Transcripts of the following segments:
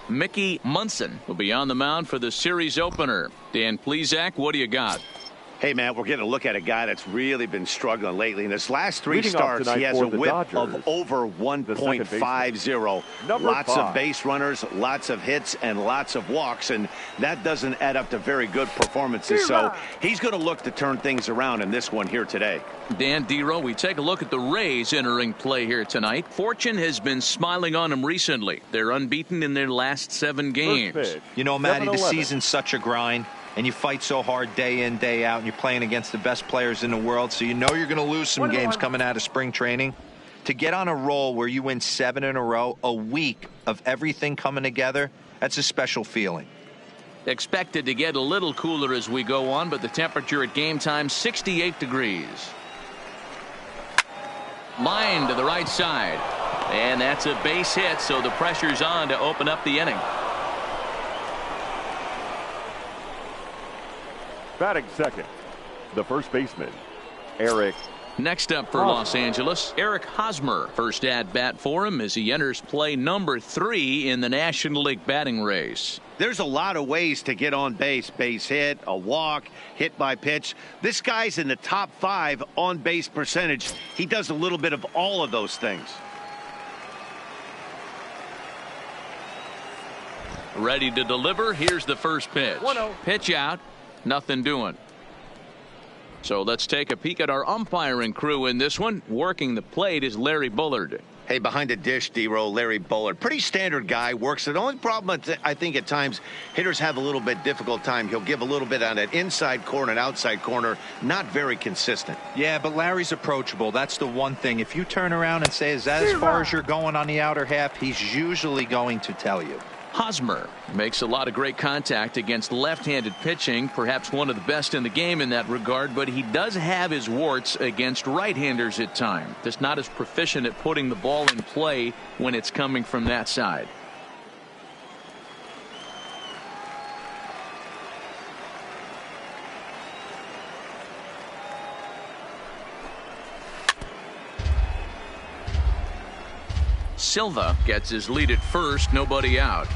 Mickey Munson will be on the mound for the series opener. Dan Plesac, what do you got? Hey, man, we're getting a look at a guy that's really been struggling lately. In his last three Leading off starts, he has a whip Dodgers, of over 1.50. Lots of base runners, lots of hits, and lots of walks, and that doesn't add up to very good performances. So he's going to look to turn things around in this one here today. Dan Dero, we take a look at the Rays entering play here tonight. Fortune has been smiling on them recently. They're unbeaten in their last 7 games. You know, Matty, the season's such a grind. And you fight so hard day in, day out, and you're playing against the best players in the world, so you know you're going to lose some games coming out of spring training. To get on a roll where you win 7 in a row, a week of everything coming together, that's a special feeling. Expected to get a little cooler as we go on, but the temperature at game time, 68 degrees. Line to the right side. And that's a base hit, so the pressure's on to open up the inning. Batting second, the first baseman, Eric. Next up for Los Angeles, Eric Hosmer. First at bat for him as he enters play number 3 in the National League batting race. There's a lot of ways to get on base. Base hit, a walk, hit by pitch. This guy's in the top 5 on base percentage. He does a little bit of all of those things. Ready to deliver. Here's the first pitch. 1-0. Pitch out. Nothing doing. So let's take a peek at our umpiring crew in this one. Working the plate is Larry Bullard. Hey, behind the dish, D-Row, Larry Bullard. Pretty standard guy. Works it. The only problem, I think, at times, hitters have a little bit difficult time. He'll give a little bit on that inside corner and outside corner. Not very consistent. Yeah, but Larry's approachable. That's the one thing. If you turn around and say, is that as far as you're going on the outer half, he's usually going to tell you. Hosmer makes a lot of great contact against left-handed pitching, perhaps one of the best in the game in that regard, but he does have his warts against right-handers at times. Just not as proficient at putting the ball in play when it's coming from that side. Silva gets his lead at first, nobody out.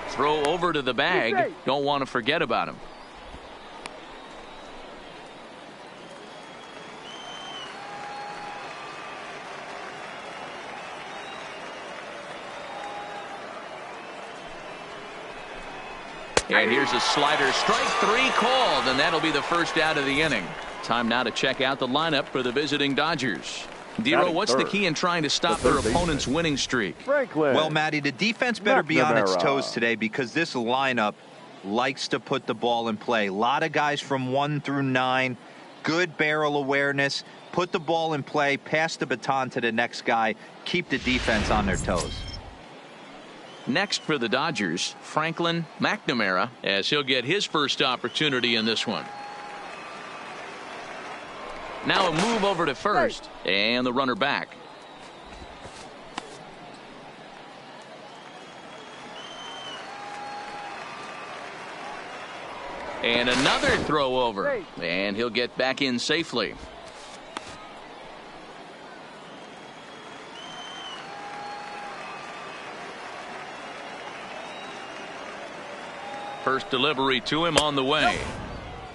Throw over to the bag. Don't want to forget about him. And here's a slider, strike 3 called, and that'll be the first out of the inning. Time now to check out the lineup for the visiting Dodgers. Dero, what's the key in trying to stop their opponent's winning streak? Franklin. Well, Matty, the defense better be on its toes today because this lineup likes to put the ball in play. A lot of guys from 1 through 9. Good barrel awareness. Put the ball in play. Pass the baton to the next guy. Keep the defense on their toes. Next for the Dodgers, Franklin McNamara, as he'll get his first opportunity in this one. Now a move over to first, and the runner back. And another throw over, and he'll get back in safely. First delivery to him on the way.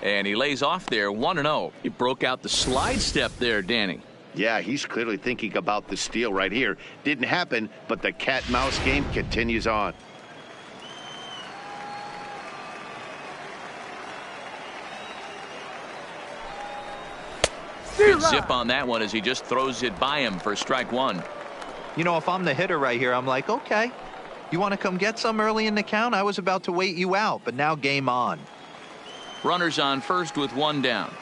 And he lays off there 1-0. He broke out the slide step there, Danny. Yeah, he's clearly thinking about the steal right here. Didn't happen, but the cat-mouse game continues on. Good zip on that one as he just throws it by him for strike 1. You know, if I'm the hitter right here, I'm like, okay. You want to come get some early in the count? I was about to wait you out, but now game on. Runners on first with 1 down.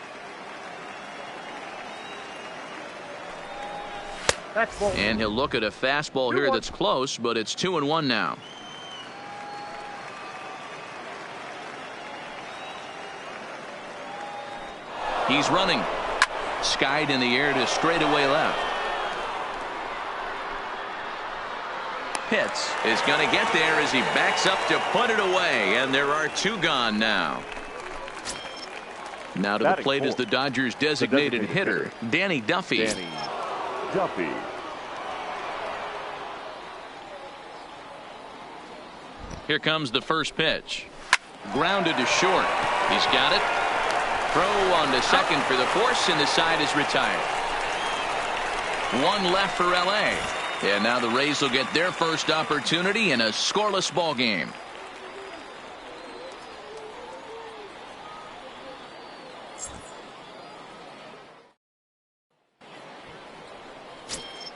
And he'll look at a fastball here that's close, but it's 2-1 now. He's running. Skied in the air to straightaway left. Pitts is going to get there as he backs up to put it away, and there are 2 gone now. Now to the plate is the Dodgers designated hitter, Danny Duffy. Danny Duffy. Here comes the first pitch. Grounded to short. He's got it. Throw on to second for the force, and the side is retired. 1 left for L.A. And now the Rays will get their first opportunity in a scoreless ball game.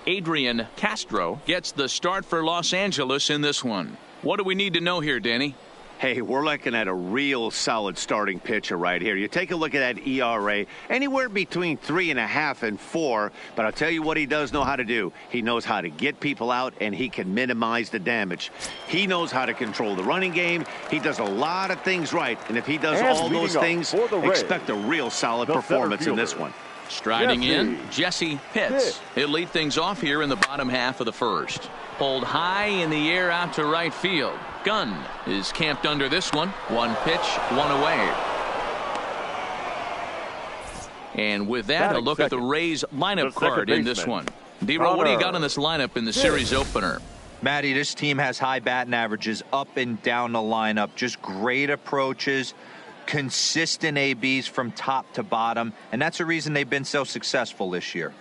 Adrian Castro gets the start for Los Angeles in this one. What do we need to know here, Danny? Hey, we're looking at a real solid starting pitcher right here. You take a look at that ERA, anywhere between 3.5 and 4. But I'll tell you what he does know how to do. He knows how to get people out, and he can minimize the damage. He knows how to control the running game. He does a lot of things right. And if he does all those things, expect a real solid performance in this one. Striding in, Jesse Pitts. He'll lead things off here in the bottom half of the first. Pulled high in the air out to right field. Gunn is camped under this one. 1 pitch, 1 away. And with that, a look at the Rays lineup card in this one. D-Roll, what do you got on this lineup in the series opener? Matty, this team has high batting averages up and down the lineup. Just great approaches. Consistent ABs from top to bottom, and that's the reason they've been so successful this year.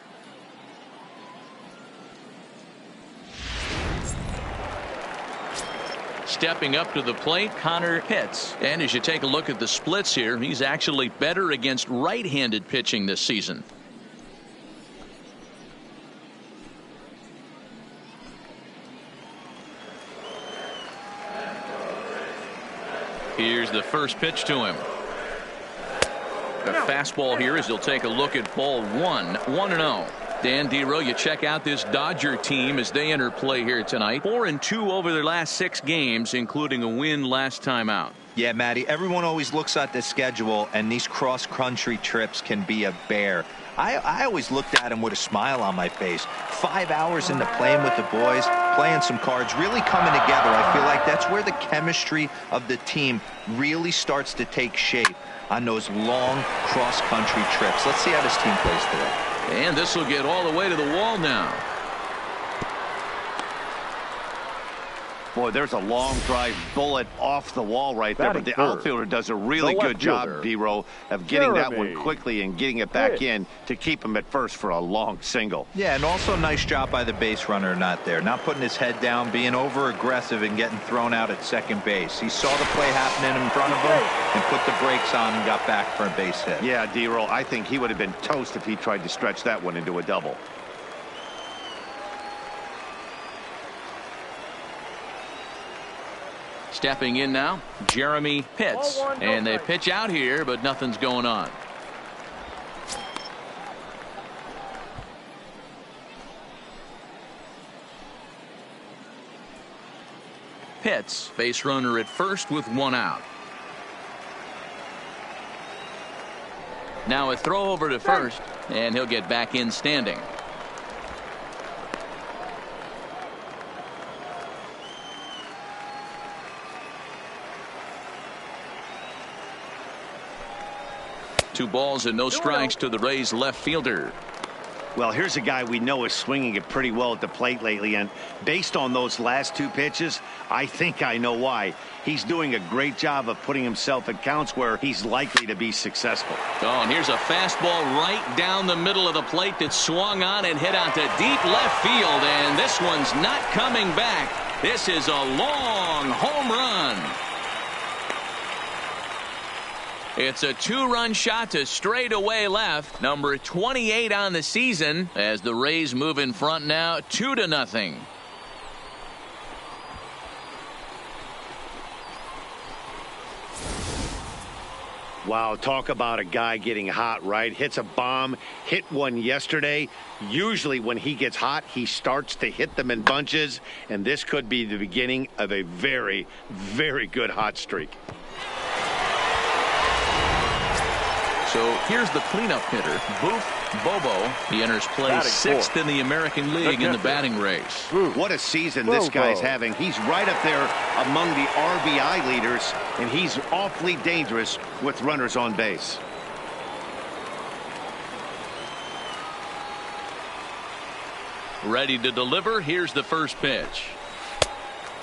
Stepping up to the plate, Connor Pitts. And as you take a look at the splits here, he's actually better against right-handed pitching this season. Here's the first pitch to him. A fastball here as he'll take a look at ball 1. 1-0. Dan D-Row, you check out this Dodger team as they enter play here tonight. 4-2 over their last 6 games, including a win last time out. Yeah, Matty, everyone always looks at the schedule, and these cross-country trips can be a bear. I always looked at him with a smile on my face. 5 hours into playing with the boys, playing some cards, really coming together. I feel like that's where the chemistry of the team really starts to take shape on those long cross-country trips. Let's see how this team plays today. And this will get all the way to the wall now. Boy, there's a long drive bullet off the wall right there, but the outfielder does a really good job, D-Row, of getting that one quickly and getting it back in to keep him at first for a long single. Yeah, and also nice job by the base runner not there, not putting his head down, being over aggressive and getting thrown out at second base. He saw the play happening in front of him and put the brakes on and got back for a base hit. Yeah, D-Row, I think he would have been toast if he tried to stretch that one into a double. Stepping in now, Jeremy Pitts. And they pitch out here, but nothing's going on. Pitts, base runner at first with 1 out. Now a throw over to first, and he'll get back in standing. Two balls and no strikes to the Rays left fielder. Well, here's a guy we know is swinging it pretty well at the plate lately, and based on those last 2 pitches, I think I know why. He's doing a great job of putting himself at counts where he's likely to be successful. Oh, and here's a fastball right down the middle of the plate that swung on and hit out to deep left field, and this one's not coming back. This is a long home run. It's a 2-run shot to straightaway left. Number 28 on the season as the Rays move in front now 2-0. Wow, talk about a guy getting hot, right? Hits a bomb, hit one yesterday. Usually when he gets hot, he starts to hit them in bunches, and this could be the beginning of a very, very good hot streak. So here's the cleanup hitter, Boof Bobo. He enters play sixth in the American League in the batting race. What a season this guy's having. He's right up there among the RBI leaders, and he's awfully dangerous with runners on base. Ready to deliver. Here's the first pitch.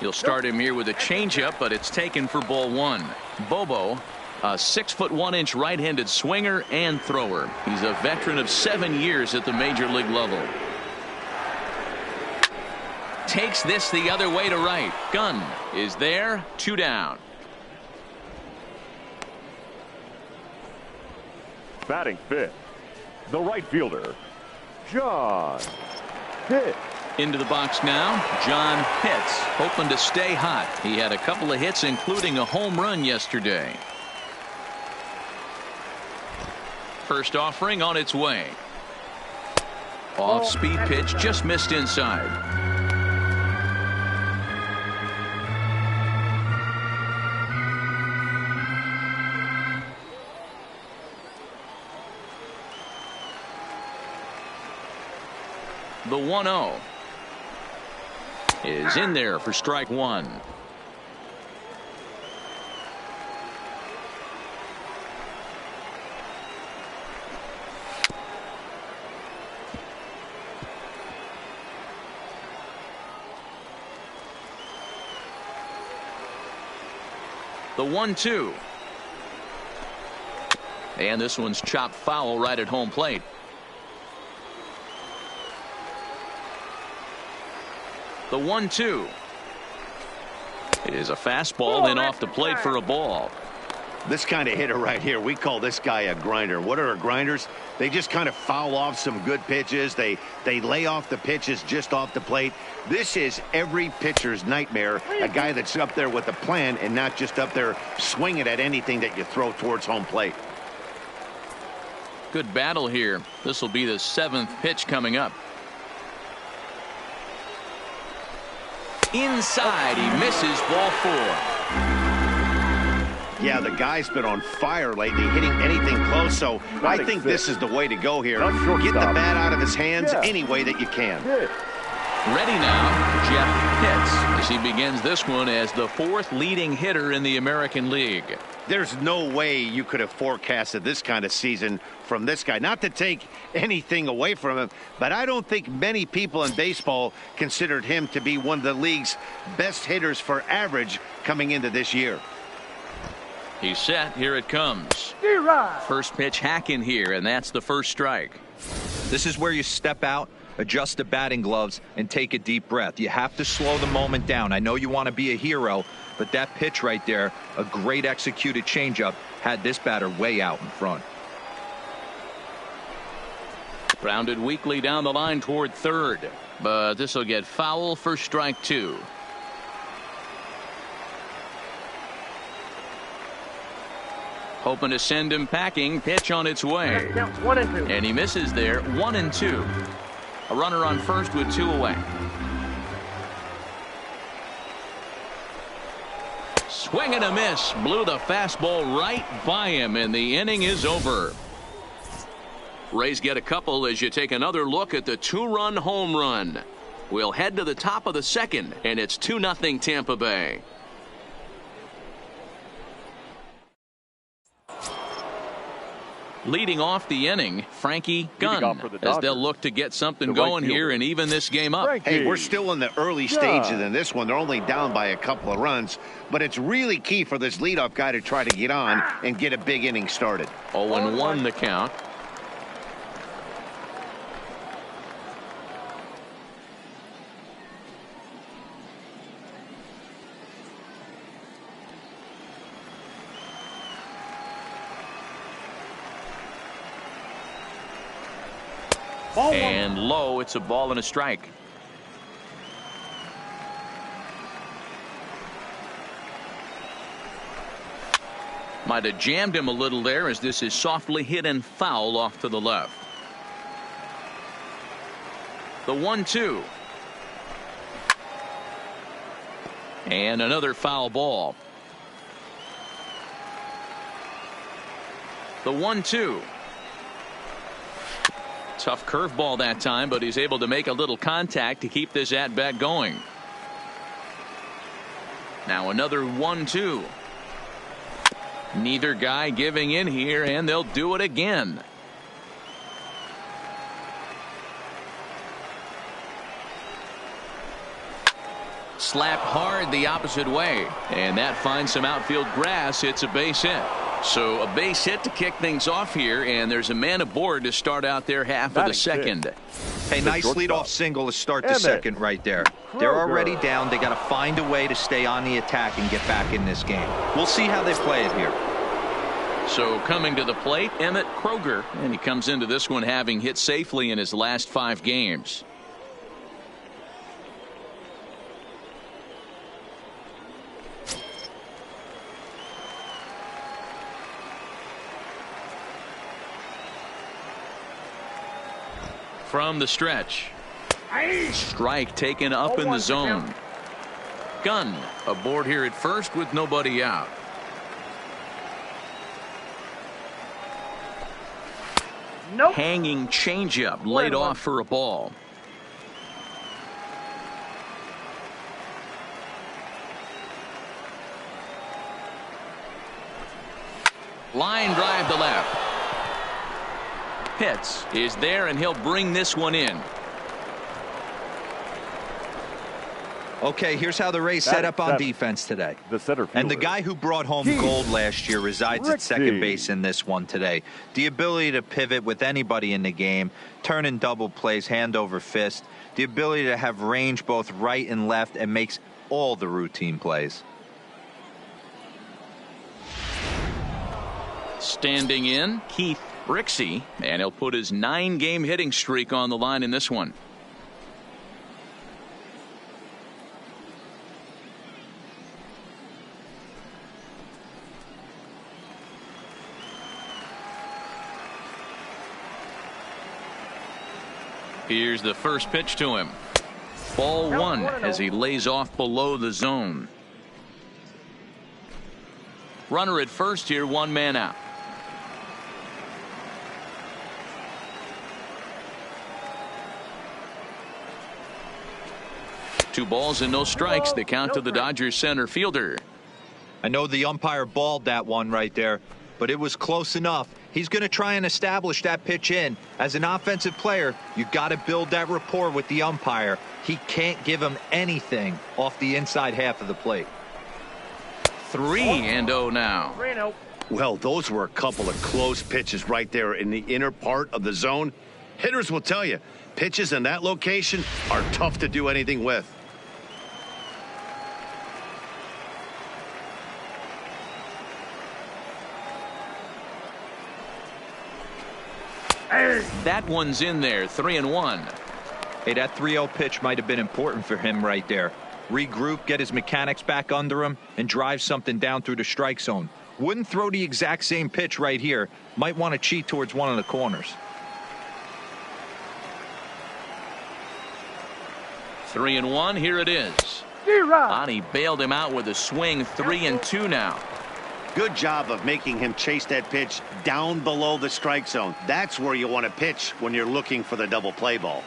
He'll start him here with a changeup, but it's taken for ball one. Bobo, a 6'1" right-handed swinger and thrower. He's a veteran of 7 years at the major league level. Takes this the other way to right. Gunn is there. 2 down. Batting fifth, the right fielder, John Pitts. Into the box now, John Pitts, hoping to stay hot. He had a couple of hits, including a home run yesterday. First offering on its way. Off-speed pitch, just missed inside. The 1-0 is in there for strike one. The 1-2. And this one's chopped foul right at home plate. The 1-2 is a fastball, then off the plate for a ball. This kind of hitter right here, we call this guy a grinder. What are grinders? They just kind of foul off some good pitches. They lay off the pitches just off the plate. This is every pitcher's nightmare, a guy that's up there with a plan and not just up there swinging at anything that you throw towards home plate. Good battle here. This will be the 7th pitch coming up. Inside, he misses, ball 4. Yeah, the guy's been on fire lately, hitting anything close, so I think this is the way to go here. Get the bat out of his hands any way that you can. Ready now, Jeff Pitts, as he begins this one as the 4th leading hitter in the American League. There's no way you could have forecasted this kind of season from this guy. Not to take anything away from him, but I don't think many people in baseball considered him to be one of the league's best hitters for average coming into this year. He's set. Here it comes. First pitch hacking here, and that's the first strike. This is where you step out, adjust the batting gloves, and take a deep breath. You have to slow the moment down. I know you want to be a hero, but that pitch right there, a great executed changeup, had this batter way out in front. Grounded weakly down the line toward third, but this will get foul for strike 2. Hoping to send him packing. Pitch on its way. Counts 1 and 2. And he misses there. 1 and 2. A runner on first with 2 away. Swing and a miss. Blew the fastball right by him, and the inning is over. Rays get a couple as you take another look at the 2-run home run. We'll head to the top of the second, and it's 2-0 Tampa Bay. Leading off the inning, Frankie Gunn, as they'll look to get something going here and even this game up. Hey, we're still in the early stages in this one. They're only down by a couple of runs, but it's really key for this leadoff guy to try to get on and get a big inning started. 0-1 the count. And low, it's a ball and a strike. Might have jammed him a little there as this is softly hit and foul off to the left. The 1-2. And another foul ball. The The 1-2. Tough curveball that time, but he's able to make a little contact to keep this at bat going. Now another 1-2. Neither guy giving in here, and they'll do it again. Slap hard the opposite way, and that finds some outfield grass. It's a base hit. So a base hit to kick things off here, and there's a man aboard to start out their half of the second. Hey, nice leadoff single to start the second right there. They're already down. They got to find a way to stay on the attack and get back in this game. We'll see how they play it here. So coming to the plate, Emmett Kroger, and he comes into this one having hit safely in his last 5 games. From the stretch. Strike taken up in the zone. Gunn aboard here at first with nobody out. Nope. Hanging changeup laid off for a ball. Line drive to left. Pitts is there, and he'll bring this one in. Okay, here's how the Rays set up on defense today. The center fielder. And the guy who brought home gold last year resides at second base in this one today. The ability to pivot with anybody in the game, turn in double plays, hand over fist. The ability to have range both right and left, and makes all the routine plays. Standing in, Keith Rixey, and he'll put his 9-game hitting streak on the line in this one. Here's the first pitch to him. Ball 1 as he lays off below the zone. Runner at first here, 1 man out. Two balls and no strikes. The count to the Dodgers center fielder. I know the umpire balled that one right there, but it was close enough. He's going to try and establish that pitch in. As an offensive player, you got to build that rapport with the umpire. He can't give him anything off the inside half of the plate. 3-0 now. Well, those were a couple of close pitches right there in the inner part of the zone. Hitters will tell you, pitches in that location are tough to do anything with. That one's in there. 3-1. Hey, that 3-0 pitch might have been important for him right there. Regroup, get his mechanics back under him, and drive something down through the strike zone. Wouldn't throw the exact same pitch right here. Might want to cheat towards one of the corners. 3-1. Here it is. Bonnie bailed him out with a swing. 3-2 now. Good job of making him chase that pitch down below the strike zone. That's where you want to pitch when you're looking for the double play ball.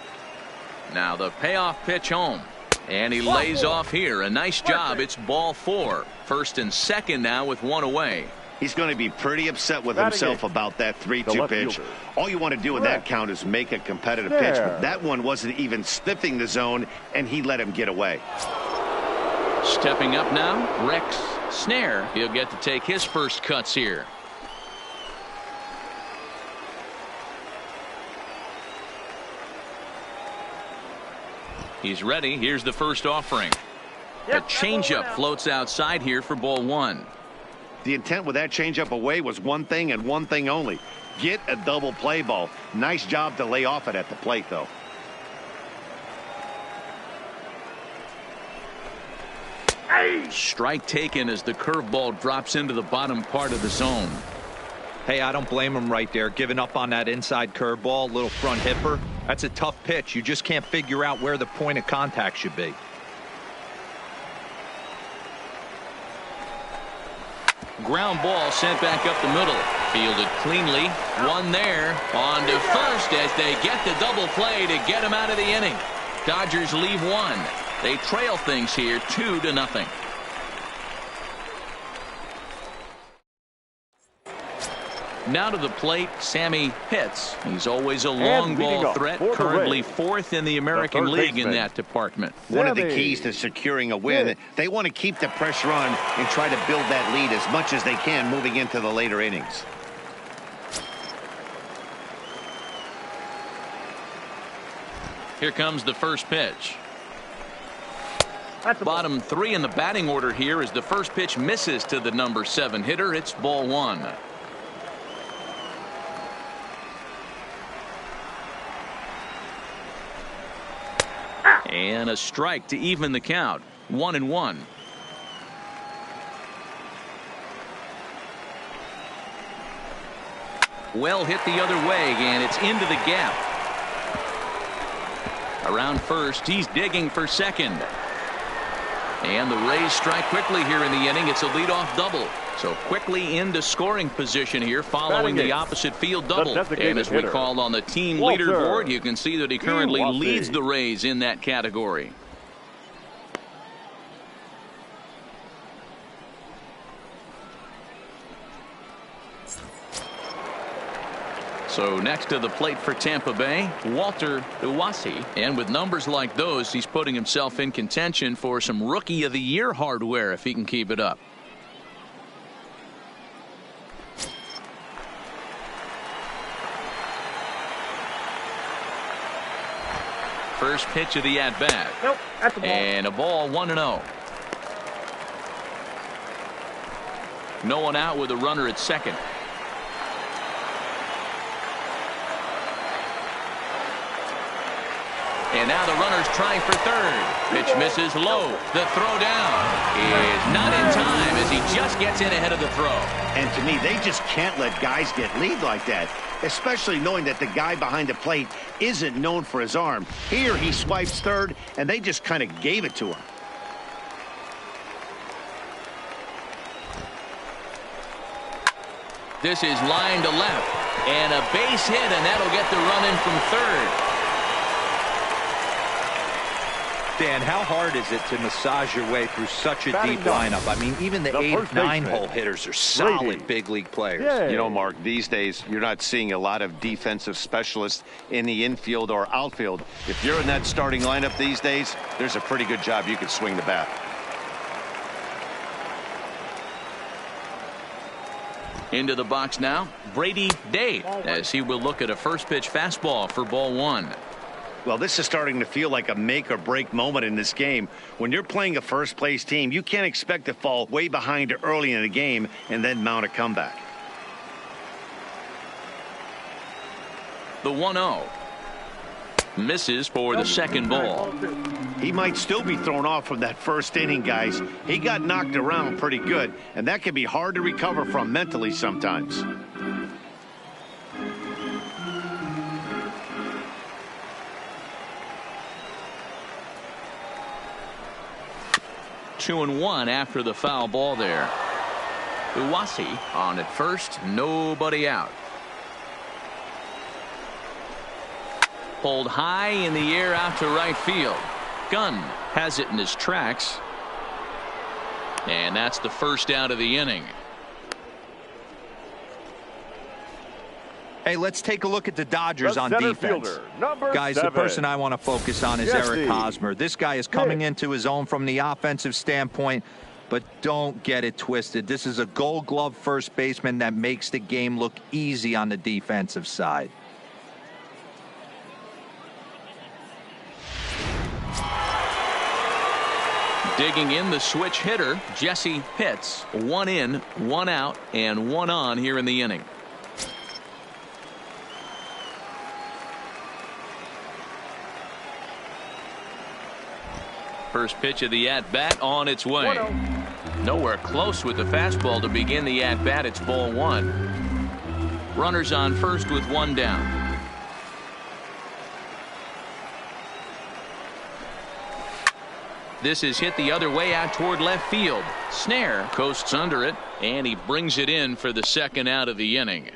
Now the payoff pitch home. And he lays off here. A nice job. It's ball 4. First and second now with 1 away. He's going to be pretty upset with himself about that 3-2 pitch. All you want to do in that count is make a competitive pitch. But that one wasn't even sniffing the zone, and he let him get away. Stepping up now, Rex Snare. He'll get to take his first cuts here. He's ready. Here's the first offering. A changeup floats outside here for ball 1. The intent with that changeup away was one thing and one thing only. Get a double play ball. Nice job to lay off it at the plate, though. Strike taken as the curveball drops into the bottom part of the zone. Hey, I don't blame him right there. Giving up on that inside curveball, little front hipper. That's a tough pitch. You just can't figure out where the point of contact should be. Ground ball sent back up the middle. Fielded cleanly. One there. On to first as they get the double play to get him out of the inning. Dodgers leave one. They trail things here 2-0. Now to the plate, Sammy Pitts. He's always a long ball threat, currently 4th in the American League in that department. One of the keys to securing a win, they want to keep the pressure on and try to build that lead as much as they can moving into the later innings. Here comes the first pitch. Bottom 3 in the batting order here as the first pitch misses to the number 7 hitter. It's ball 1. And a strike to even the count. 1-1. Well hit the other way, and it's into the gap. Around first, he's digging for second. And the Rays strike quickly here in the inning. It's a leadoff double. So quickly into scoring position here following the opposite field double. And as we called on the team leaderboard, you can see that he currently leads the Rays in that category. So next to the plate for Tampa Bay, Walter Iwasi. And with numbers like those, he's putting himself in contention for some Rookie of the Year hardware if he can keep it up. First pitch of the at-bat. Nope, that's a ball. And a ball, 1-0. No one out with a runner at second. And now the runner's trying for third. Pitch misses low. The throw down is not in time as he just gets in ahead of the throw. And to me, they just can't let guys get lead like that, especially knowing that the guy behind the plate isn't known for his arm. Here he swipes third, and they just kind of gave it to him. This is line to left. And a base hit, and that'll get the run in from third. Dan, how hard is it to massage your way through such a deep lineup? I mean, even the 8, 9-hole hitters are solid big league players. Yay. You know, Mark, these days you're not seeing a lot of defensive specialists in the infield or outfield. If you're in that starting lineup these days, there's a pretty good job you can swing the bat. Into the box now, Brady Day, as he will look at a first pitch fastball for ball 1. Well, this is starting to feel like a make or break moment in this game. When you're playing a first place team, you can't expect to fall way behind early in the game and then mount a comeback. The 1-0 misses for the second ball. He might still be thrown off from that first inning, guys. He got knocked around pretty good, and that can be hard to recover from mentally sometimes. Two and one after the foul ball there. Iwasi on at first, nobody out. Pulled high in the air out to right field. Gunn has it in his tracks. And that's the first out of the inning. Hey, let's take a look at the Dodgers on defense. Guys, 7. the person I want to focus on is Eric Hosmer. This guy is coming into his own from the offensive standpoint, but don't get it twisted. This is a Gold Glove first baseman that makes the game look easy on the defensive side. Digging in, the switch hitter, Jesse Pitts. 1 in, 1 out, and 1 on here in the inning. First pitch of the at-bat on its way. Nowhere close with the fastball to begin the at-bat. It's ball 1. Runners on first with 1 down. This is hit the other way out toward left field. Snare coasts under it, and he brings it in for the second out of the inning.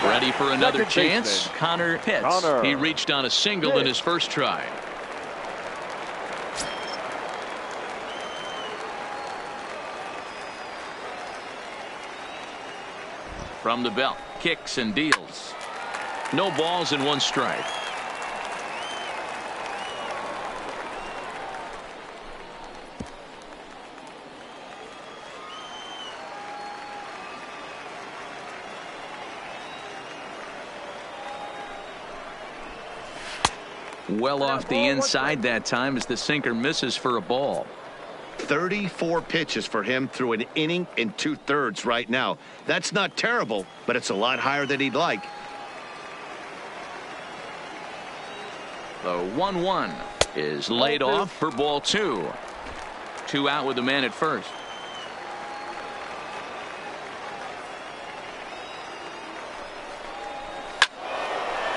Ready for another chance. Connor Pitts. He reached on a single in his first try. From the belt, kicks and deals. No balls and one strike. Well off the inside that time as the sinker misses for a ball. 34 pitches for him through an inning and 2/3 right now. That's not terrible, but it's a lot higher than he'd like. The 1-1 is laid off for ball 2. 2 out with the man at first.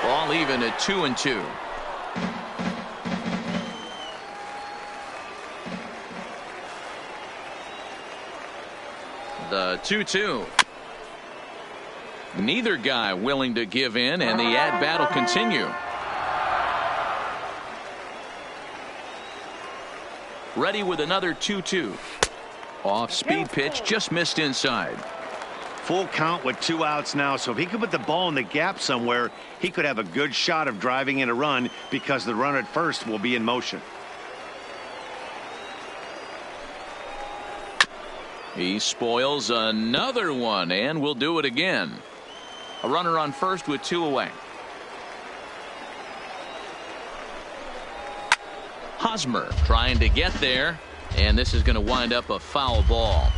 Ball even at 2-2. The 2-2. Neither guy willing to give in, and the at-bat will continue. Ready with another 2-2. Off-speed pitch, just missed inside. Full count with 2 outs now, so if he could put the ball in the gap somewhere, he could have a good shot of driving in a run because the runner at first will be in motion. He spoils another one and will do it again. A runner on first with 2 away. Hosmer trying to get there, and this is going to wind up a foul ball.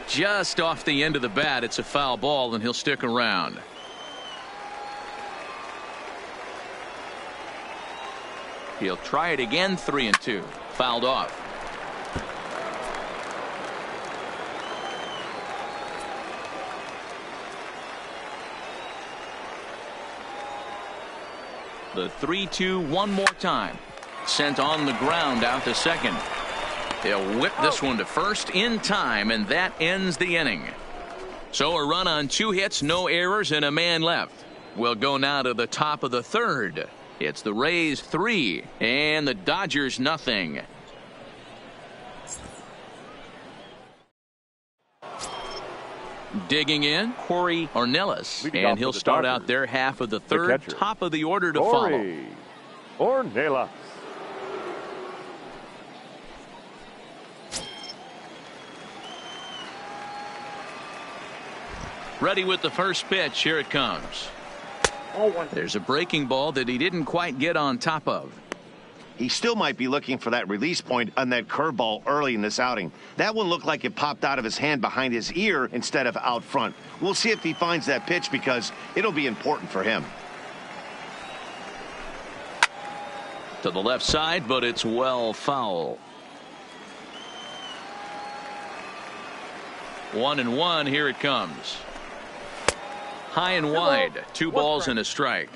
Just off the end of the bat, it's a foul ball, and he'll stick around. He'll try it again. 3-2. Fouled off. The 3-2 one more time. Sent on the ground out to second. They'll whip this one to first in time, and that ends the inning. So a run on 2 hits, no errors, and a man left. We'll go now to the top of the third. It's the Rays 3 and the Dodgers nothing. Digging in, Corey Ornelas, and he'll start out their half of the third. Top of the order to follow. Ornelas. Ready with the first pitch. Here it comes. There's a breaking ball that he didn't quite get on top of. He still might be looking for that release point on that curveball early in this outing. That one looked like it popped out of his hand behind his ear instead of out front. We'll see if he finds that pitch because it'll be important for him. To the left side, but it's well foul. 1-1. Here it comes. High and wide. 2 balls and a strike.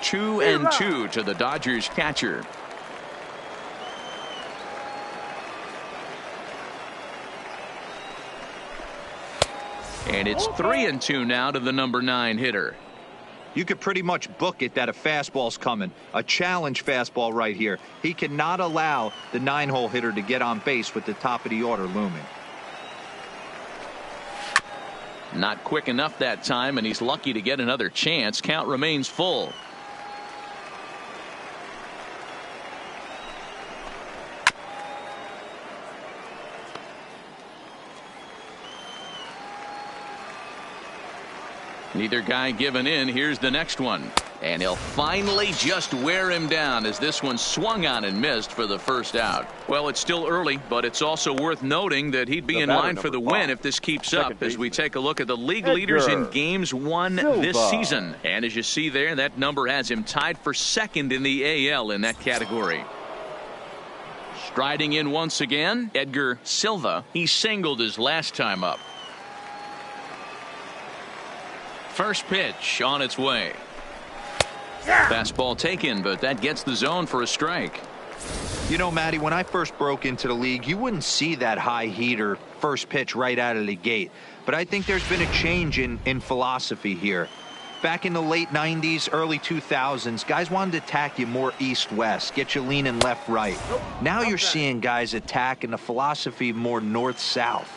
Two and 2 to the Dodgers catcher. And it's 3-2 now to the number 9 hitter. You could pretty much book it that a fastball's coming. A challenge fastball right here. He cannot allow the 9-hole hitter to get on base with the top of the order looming. Not quick enough that time, and he's lucky to get another chance. Count remains full. Neither guy giving in. Here's the next one. And he'll finally just wear him down as this one swung on and missed for the first out. Well, it's still early, but it's also worth noting that he'd be in line for the win if this keeps up as we take a look at the league leaders in games won this season. And as you see there, that number has him tied for second in the AL in that category. Striding in once again, Edgar Silva. He singled his last time up. First pitch on its way. Fastball taken, but that gets the zone for a strike. You know, Matty, when I first broke into the league, you wouldn't see that high heater first pitch right out of the gate. But I think there's been a change in philosophy here. Back in the late 90s, early 2000s, guys wanted to attack you more east-west, get you leaning left-right. Now you're seeing guys attack in the philosophy more north-south.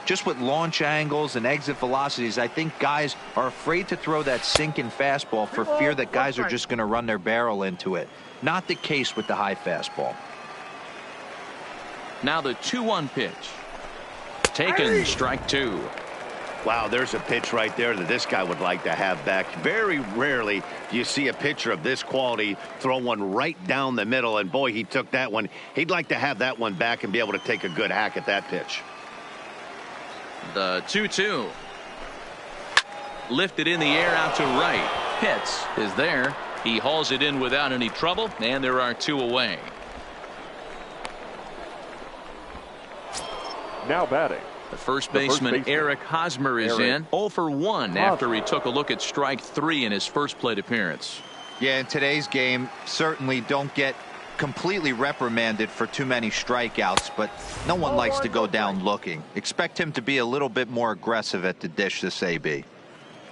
Just with launch angles and exit velocities, I think guys are afraid to throw that sinking fastball for fear that guys are just going to run their barrel into it. Not the case with the high fastball. Now the 2-1 pitch. Taken, strike two. Wow, there's a pitch right there that this guy would like to have back. Very rarely do you see a pitcher of this quality throw one right down the middle, and boy, he took that one. He'd like to have that one back and be able to take a good hack at that pitch. The 2-2. Lifted in the air out to right. Pitts is there. He hauls it in without any trouble, and there are two away. Now batting. The first baseman, Eric Hosmer, is in. 0 for 1 after he took a look at strike 3 in his first plate appearance. Yeah, in today's game, certainly don't get completely reprimanded for too many strikeouts, but no one likes to go down looking. Expect him to be a little bit more aggressive at the dish this AB.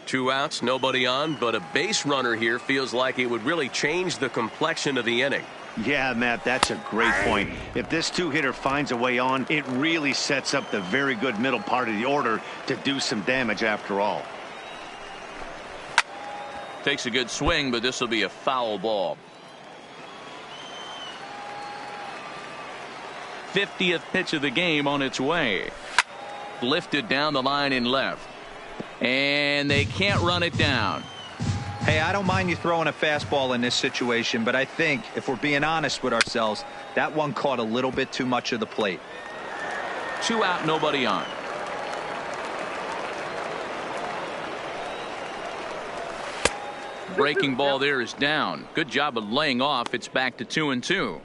2 outs, nobody on, but a base runner here feels like it would really change the complexion of the inning. Yeah, Matt, that's a great point. If this two-hitter finds a way on, it really sets up the very good middle part of the order to do some damage after all. Takes a good swing, but this will be a foul ball. 50th pitch of the game on its way. Lifted down the line in left. And they can't run it down. Hey, I don't mind you throwing a fastball in this situation, but I think if we're being honest with ourselves, that one caught a little bit too much of the plate. 2 out, nobody on. Breaking ball there is down. Good job of laying off. It's back to 2-2.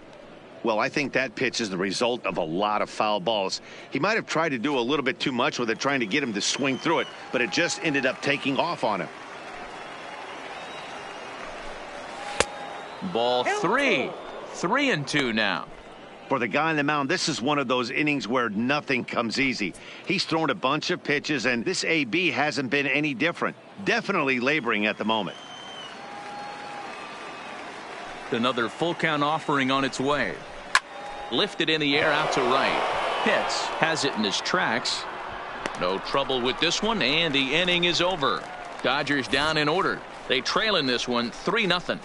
Well, I think that pitch is the result of a lot of foul balls. He might have tried to do a little bit too much with it, trying to get him to swing through it, but it just ended up taking off on him. Ball 3. 3-2 now. For the guy on the mound, this is one of those innings where nothing comes easy. He's thrown a bunch of pitches, and this AB hasn't been any different. Definitely laboring at the moment. Another full count offering on its way. Lifted in the air out to right. Pitts has it in his tracks. No trouble with this one, and the inning is over. Dodgers down in order. They trail in this one 3-0.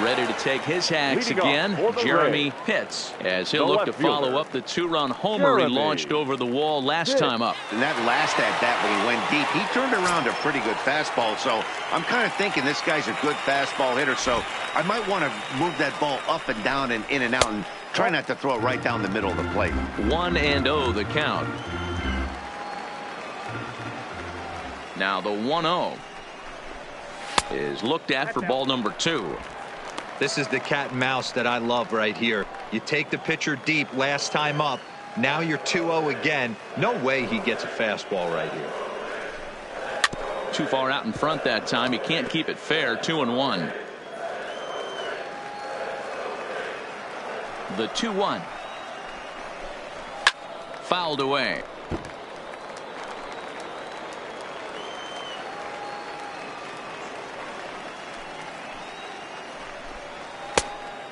Ready to take his hacks again, Jeremy Pitts, as he'll look to follow up the 2-run homer he launched over the wall last time up. And that last at-bat when he went deep, he turned around a pretty good fastball. So I'm kind of thinking this guy's a good fastball hitter. So I might want to move that ball up and down and in and out and try not to throw it right down the middle of the plate. 1-0 the count. Now the 1-0 is looked at for ball number 2. This is the cat and mouse that I love right here. You take the pitcher deep last time up. Now you're 2-0 again. No way he gets a fastball right here. Too far out in front that time. He can't keep it fair. 2-1. The 2-1. Fouled away.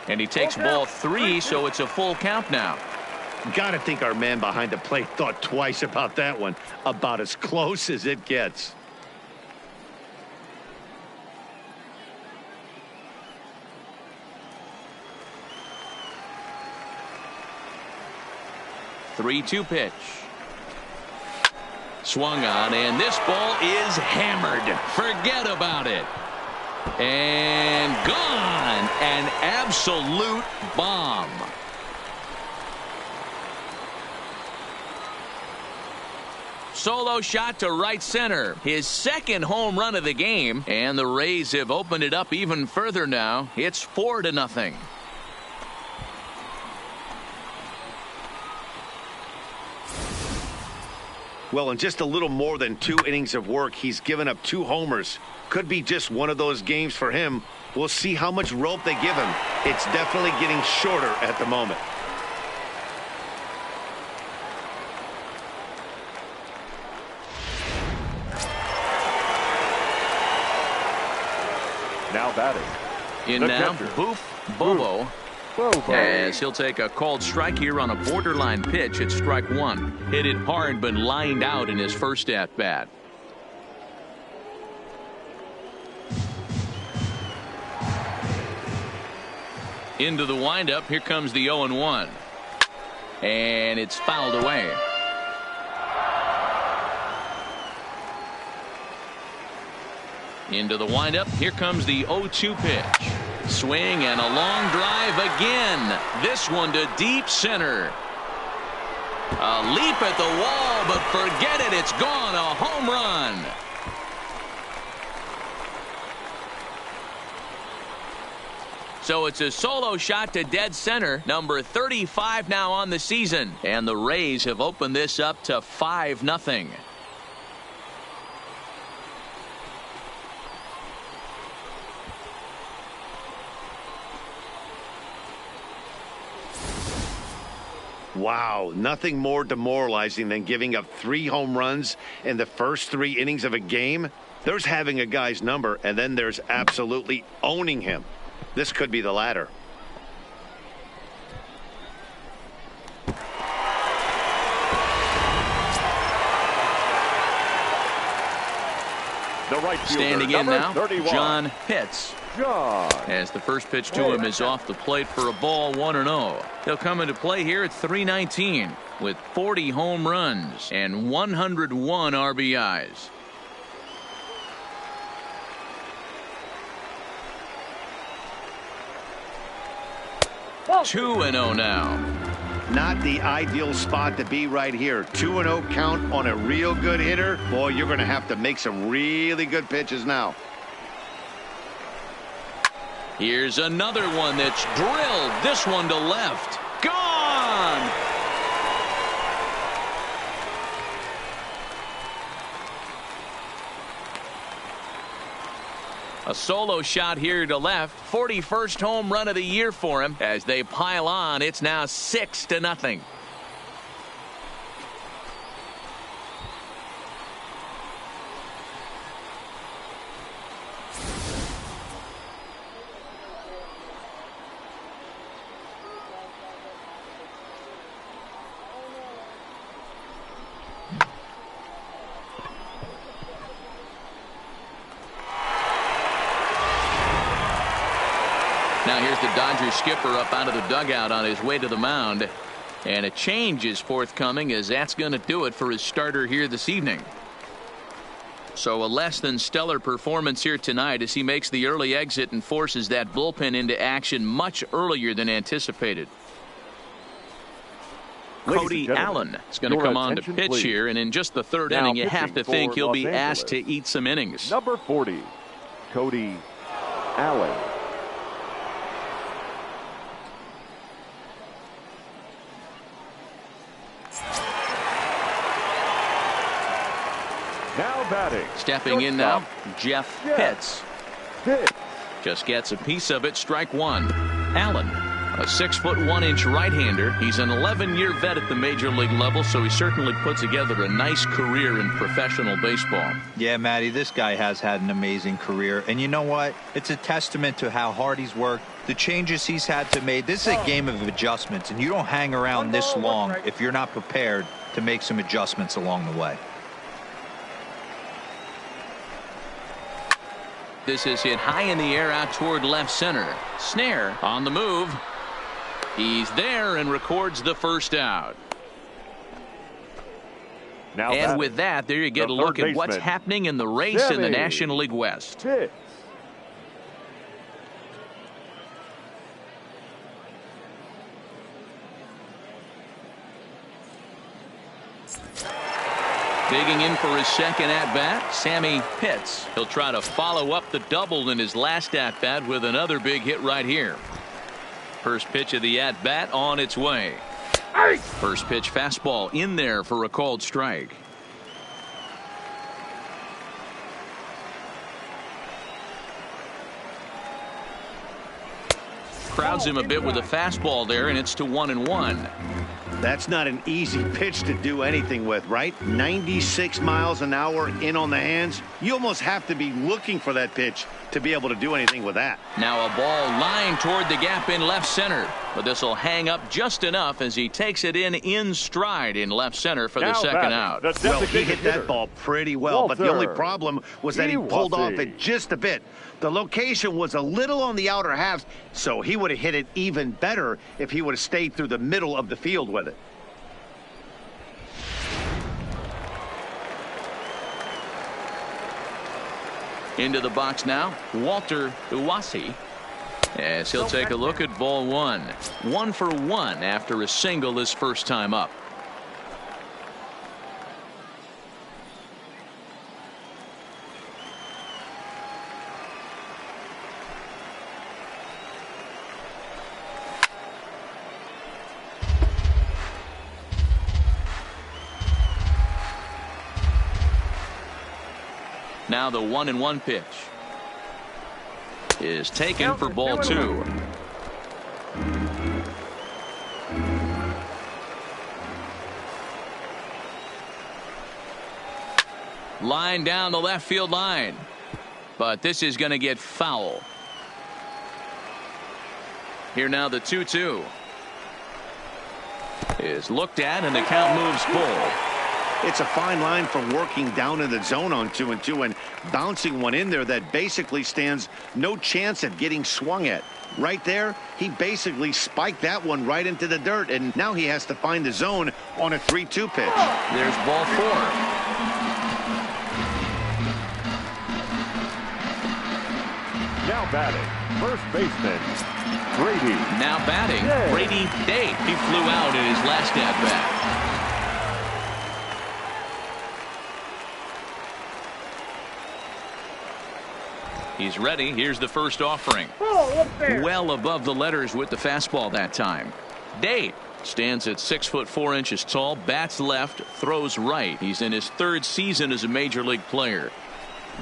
And he takes ball 3, so it's a full count now. Got to think our man behind the plate thought twice about that one. About as close as it gets. 3-2 pitch. Swung on, and this ball is hammered. Forget about it. And gone. An absolute bomb. Solo shot to right center. His second home run of the game. And the Rays have opened it up even further now. It's 4-0. Well, in just a little more than 2 innings of work, he's given up 2 homers. Could be just one of those games for him. We'll see how much rope they give him. It's definitely getting shorter at the moment. Now batting. In now, Boof Bobo. As he'll take a called strike here on a borderline pitch at strike 1. Hit it hard but lined out in his first at bat. Into the windup. Here comes the 0-1. And it's fouled away. Into the windup. Here comes the 0-2 pitch. Swing and a long drive again. This one to deep center. A leap at the wall, but forget it. It's gone. A home run. So it's a solo shot to dead center. Number 35 now on the season. And the Rays have opened this up to 5-0. Wow, nothing more demoralizing than giving up 3 home runs in the first 3 innings of a game. There's having a guy's number, and then there's absolutely owning him. This could be the latter. The right fielder, standing in now, 31. John Pitts. As the first pitch to him is off the plate for a ball, 1-0. He'll come into play here at 319 with 40 home runs and 101 RBIs. Whoa. 2-0 now. Not the ideal spot to be right here. 2-0 count on a real good hitter. Boy, you're going to have to make some really good pitches now. Here's another one that's drilled. This one to left. Gone! A solo shot here to left. 41st home run of the year for him. As they pile on, it's now 6-0. Now here's the Dodgers skipper up out of the dugout on his way to the mound. And a change is forthcoming, as that's going to do it for his starter here this evening. So a less than stellar performance here tonight as he makes the early exit and forces that bullpen into action much earlier than anticipated. Cody Allen is going to come on to pitch here, and in just the third inning you have to think he'll be asked to eat some innings. Number 40, Cody Allen. Now batting. Stepping in now, Jeff Pitts. Just gets a piece of it, strike 1. Allen, a 6'1" right-hander. He's an 11-year vet at the major league level, so he certainly put together a nice career in professional baseball. Yeah, Matty, this guy has had an amazing career. And you know what? It's a testament to how hard he's worked, the changes he's had to make. This is a game of adjustments, and you don't hang around this long if you're not prepared to make some adjustments along the way. This is hit high in the air out toward left center. Snare on the move. He's there and records the first out. And with that, there you get a look at what's happening in the race in the National League West. Digging in for his second at-bat, Sammy Pitts. He'll try to follow up the double in his last at-bat with another big hit right here. First pitch of the at-bat on its way. First pitch fastball in there for a called strike. Crowds him a bit with a fastball there, and it's to 1-1. That's not an easy pitch to do anything with, right? 96 miles an hour in on the hands. You almost have to be looking for that pitch to be able to do anything with that. Now a ball lined toward the gap in left center, but this will hang up just enough as he takes it in stride in left center for the second out. Well, he hit that ball pretty well, but the only problem was that he pulled off it just a bit. The location was a little on the outer half, so he would have hit it even better if he would have stayed through the middle of the field with it. Into the box now, Walter Uwasi, as he'll take a look at ball one. 1 for 1 after a single his first time up. Now the 1-1 pitch is taken for ball 2. Line down the left field line, but this is going to get foul. Here now the 2-2 is looked at, and the count moves full. It's a fine line from working down in the zone on 2-2 and bouncing one in there that basically stands no chance at getting swung at. Right there, he basically spiked that one right into the dirt, and now he has to find the zone on a 3-2 pitch. There's ball 4. Now batting, first baseman, Brady. Now batting, Brady Day. He flew out in his last at-bat. He's ready. Here's the first offering. Well above the letters with the fastball that time. Day stands at 6'4" tall, bats left, throws right. He's in his 3rd season as a major league player.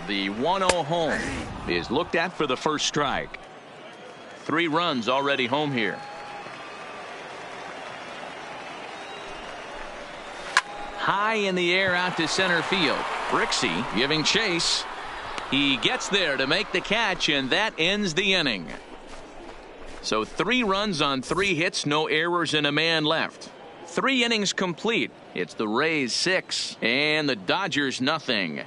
The 1-0 home is looked at for the first strike. 3 runs already home here. High in the air out to center field. Brixey giving chase. He gets there to make the catch, and that ends the inning. So 3 runs on 3 hits, no errors, and a man left. 3 innings complete. It's the Rays 6 and the Dodgers nothing.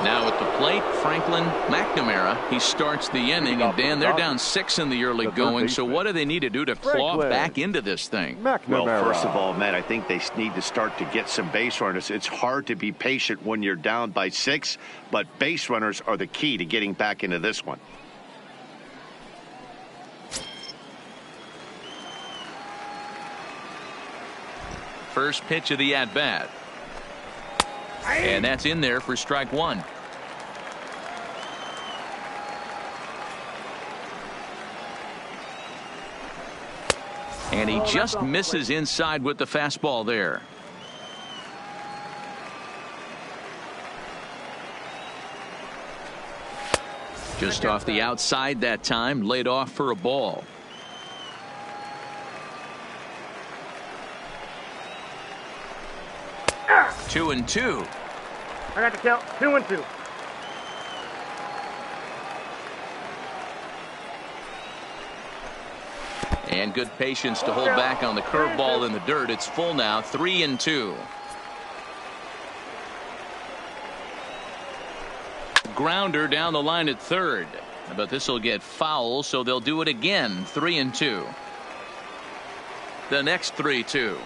Now at the plate, Franklin McNamara. He starts the inning, and Dan, they're down 6 in the early going. So what do they need to do to claw back into this thing? Well, first of all, Matt, I think they need to start to get some base runners. It's hard to be patient when you're down by 6, but base runners are the key to getting back into this one. First pitch of the at-bat. And that's in there for strike 1. And he just misses inside with the fastball there. Just off the outside that time, laid off for a ball. Two and two. I got the count. 2-2. And good patience to hold back on the curveball in the dirt. It's full now. 3-2. Grounder down the line at third, but this will get foul, so they'll do it again. 3-2. the next 3-2.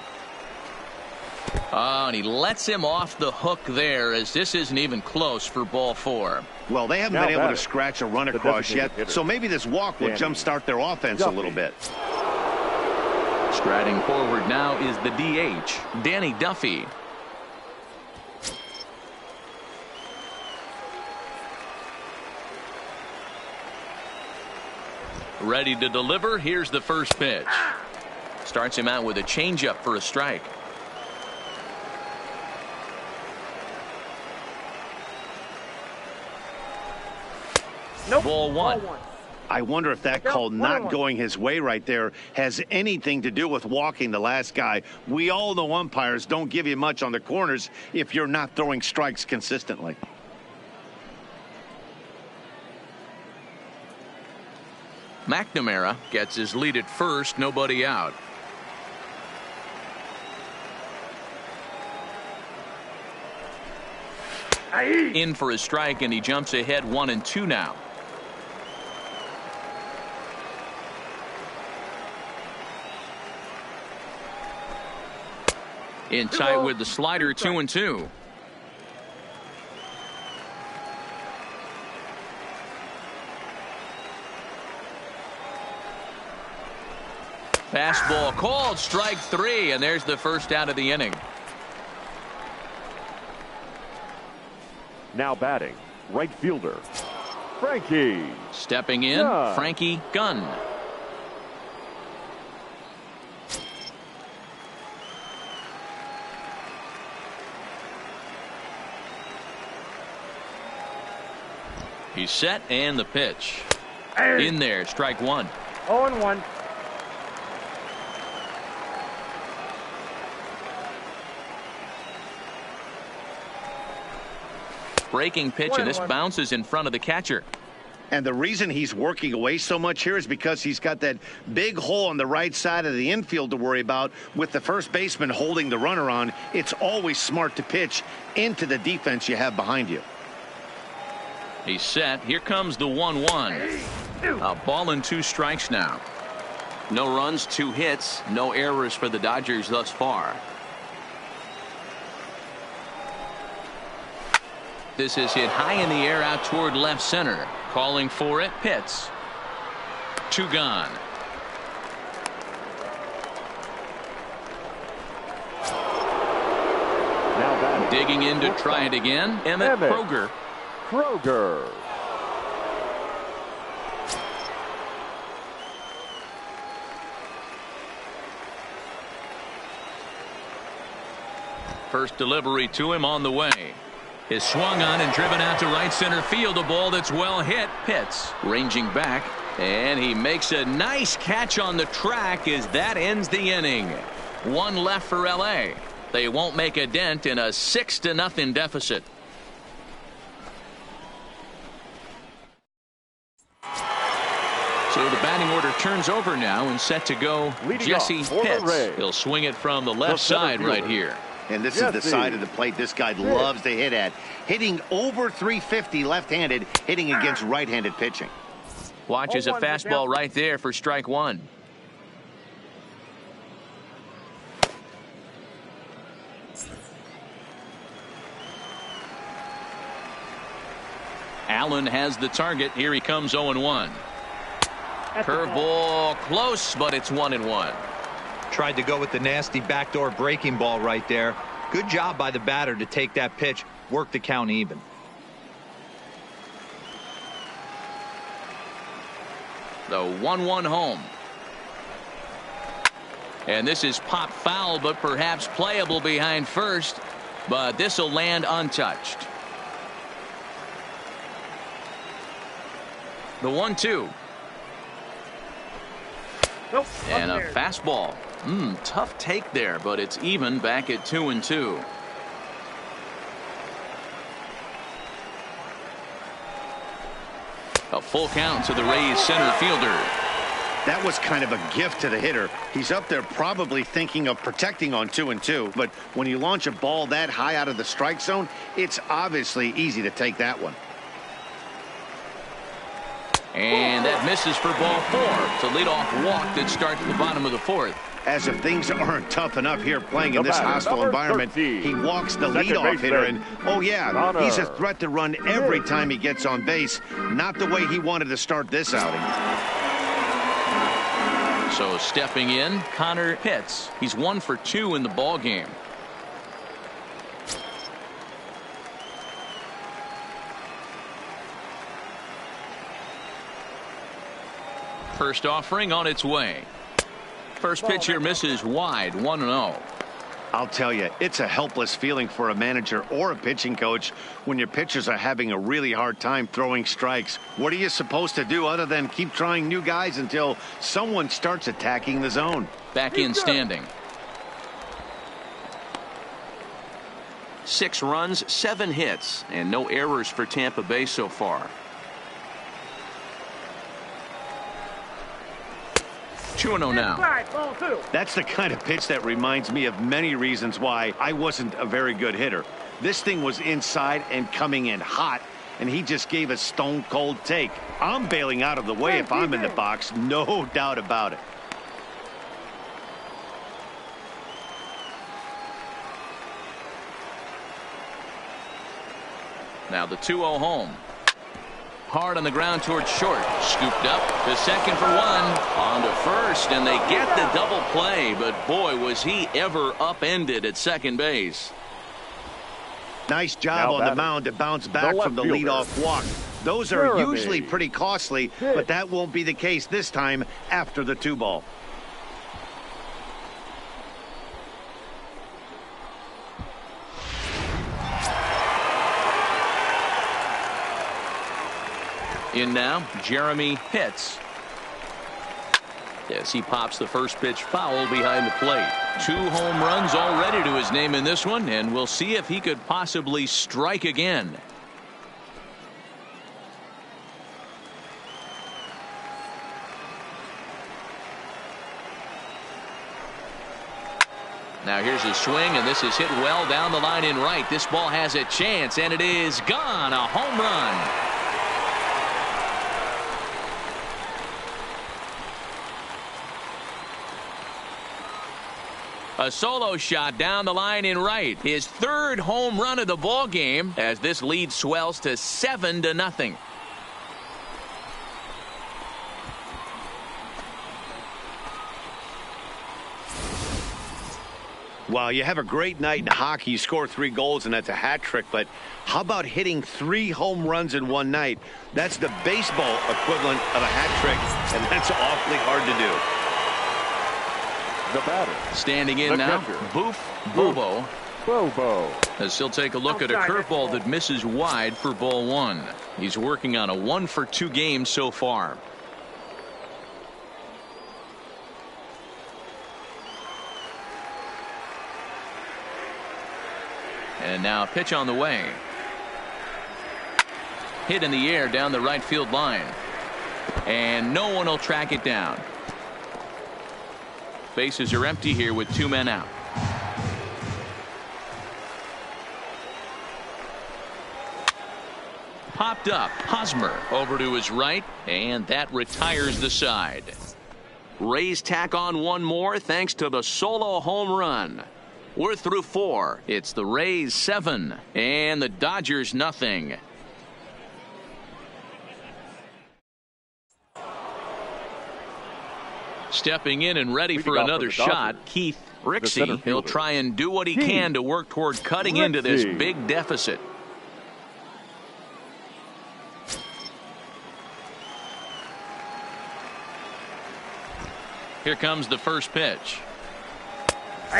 Oh, and he lets him off the hook there, as this isn't even close for ball 4. Well, they haven't been able to scratch a run across yet, so maybe this walk will jumpstart their offense a little bit. Striding forward now is the DH, Danny Duffy. Ready to deliver. Here's the first pitch. Starts him out with a changeup for a strike. Nope. Ball one. I wonder if that call not going his way right there has anything to do with walking the last guy. We all know umpires don't give you much on the corners if you're not throwing strikes consistently. McNamara gets his lead at first, nobody out. In for a strike, and he jumps ahead 1-2 now. In tight with the slider, 2-2. Fastball called, strike 3, and there's the first out of the inning. Now batting, right fielder, Frankie. Stepping in, Frankie Gunn. He's set, and the pitch. In there, strike 1. 0-1. Breaking pitch, and this bounces in front of the catcher. And the reason he's working away so much here is because he's got that big hole on the right side of the infield to worry about. With the first baseman holding the runner on, it's always smart to pitch into the defense you have behind you. He's set. Here comes the 1-1. A ball and 2 strikes now. No runs, 2 hits, no errors for the Dodgers thus far. This is hit high in the air out toward left center. Calling for it, Pitts. 2 gone. Now digging in to try it again, Emmett Kroger. First delivery to him on the way. Is swung on and driven out to right center field. A ball that's well hit. Pitts ranging back, and he makes a nice catch on the track as that ends the inning. 1 left for LA. They won't make a dent in a 6-0 deficit. So the batting order turns over now, and set to go Jesse Pitts. He'll swing it from the left side right here. And this is the side of the plate this guy loves to hit at. Hitting over 350 left-handed, hitting against right-handed pitching. Watches a fastball right there for strike 1. Allen has the target. Here he comes 0-1. Curveball close, but it's 1-1. Tried to go with the nasty backdoor breaking ball right there. Good job by the batter to take that pitch, work the count even. The 1-1 home. And this is pop foul, but perhaps playable behind first. But this will land untouched. The 1-2. Nope, and a fastball. Tough take there, but it's even back at 2-2. A full count to the Rays center fielder. That was kind of a gift to the hitter. He's up there probably thinking of protecting on 2-2, but when you launch a ball that high out of the strike zone, it's obviously easy to take that one. And that misses for ball 4. It's a leadoff walk that starts the bottom of the 4th. As if things aren't tough enough here playing in this hostile environment, he walks the leadoff hitter, and oh yeah, he's a threat to run every time he gets on base. Not the way he wanted to start this outing. So stepping in, Connor Pitts. He's 1 for 2 in the ball game. First offering on its way. First pitch here misses wide, 1-0. I'll tell you, it's a helpless feeling for a manager or a pitching coach when your pitchers are having a really hard time throwing strikes. What are you supposed to do other than keep trying new guys until someone starts attacking the zone? Back in standing. 6 runs, 7 hits, and no errors for Tampa Bay so far. 2-0 now. That's the kind of pitch that reminds me of many reasons why I wasn't a very good hitter. This thing was inside and coming in hot, and he just gave a stone cold take. I'm bailing out of the way if I'm in the box, no doubt about it. Now the 2-0 home. Hard on the ground towards short. Scooped up to second for 1. On to first, and they get the double play. But boy, was he ever upended at second base. Nice job on the mound to bounce back from the leadoff walk. Those are usually pretty costly, but that won't be the case this time after the 2-ball. In now, Jeremy Pitts. Yes, he pops the first pitch foul behind the plate. 2 home runs already to his name in this one, and we'll see if he could possibly strike again. Now here's his swing, and this is hit well down the line in right. This ball has a chance, and it is gone. A home run. A solo shot down the line in right. His 3rd home run of the ball game as this lead swells to 7-0. Well, you have a great night in hockey. You score 3 goals, and that's a hat trick. But how about hitting 3 home runs in one night? That's the baseball equivalent of a hat trick, and that's awfully hard to do. The batter. Standing in now, Boof Bobo. Bobo. As he'll take a look at a curveball that misses wide for ball 1. He's working on a 1 for 2 game so far. And now a pitch on the way. Hit in the air down the right field line. And no one will track it down. Bases are empty here with 2 men out. Popped up. Hosmer over to his right, and that retires the side. Rays tack on 1 more thanks to the solo home run. We're through 4. It's the Rays 7 and the Dodgers nothing. Stepping in and ready for another shot, Keith Rixey. He'll try and do what he can to work toward cutting into this big deficit. Here comes the first pitch.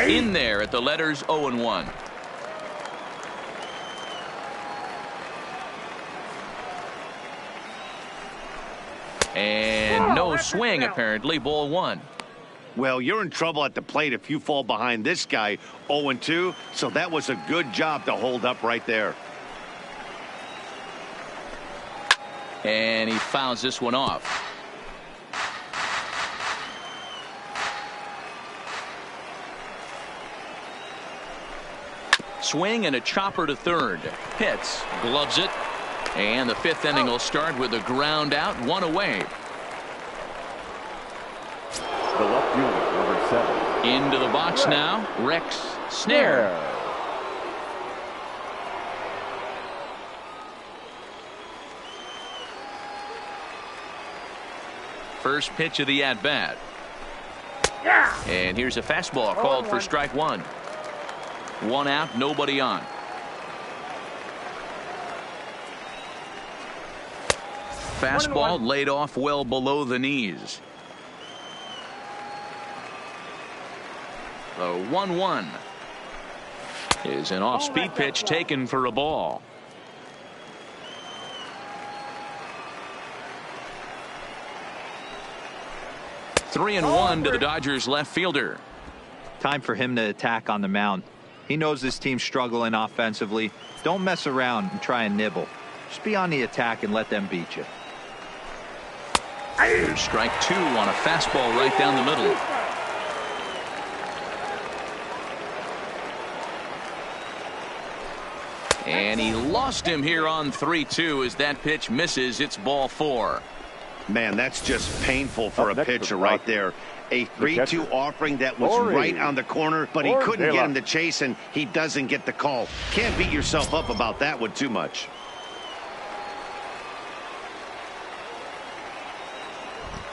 In there at the letters 0-1. And no swing, apparently. Ball 1. Well, you're in trouble at the plate if you fall behind this guy 0-2, so that was a good job to hold up right there. And he fouls this one off. Swing and a chopper to third. Hits, gloves it, and the 5th inning will start with a ground out, 1 away. The left fielder, number 7. Into the box now, Rex Snare. First pitch of the at-bat. And here's a fastball called for strike one. One out, nobody on. Fastball laid off well below the knees. The 1-1 is an off-speed pitch taken for a ball. Three and one to the Dodgers left fielder. Time for him to attack on the mound. He knows this team's struggling offensively. Don't mess around and try and nibble. Just be on the attack and let them beat you. Here's strike two on a fastball right down the middle. And he lost him here on 3-2 as that pitch misses. It's ball four. Man, that's just painful for a pitcher right there. A 3-2 offering that was right on the corner, but he couldn't get him to chase, and he doesn't get the call. Can't beat yourself up about that one too much.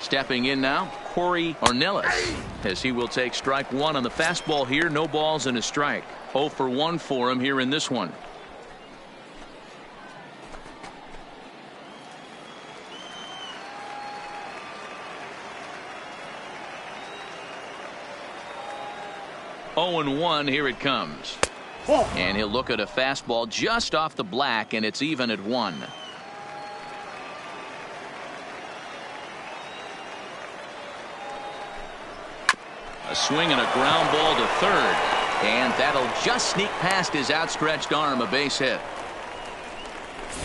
Stepping in now, Corey Ornelas, as he will take strike one on the fastball here. No balls and a strike. 0 for 1 for him here in this one. Oh and 1, here it comes. And he'll look at a fastball just off the black, and it's even at 1. A swing and a ground ball to third, and that'll just sneak past his outstretched arm, a base hit.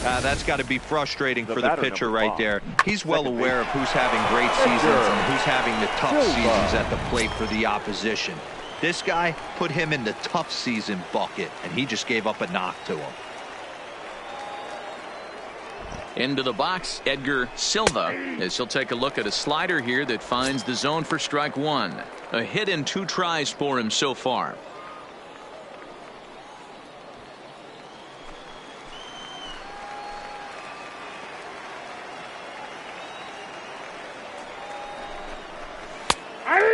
That's got to be frustrating for the pitcher right there. He's well aware of who's having great seasons and who's having the tough seasons at the plate for the opposition. This guy put him in the tough season bucket, and he just gave up a knock to him. Into the box, Edgar Silva, as he'll take a look at a slider here that finds the zone for strike one. A hit in 2 tries for him so far.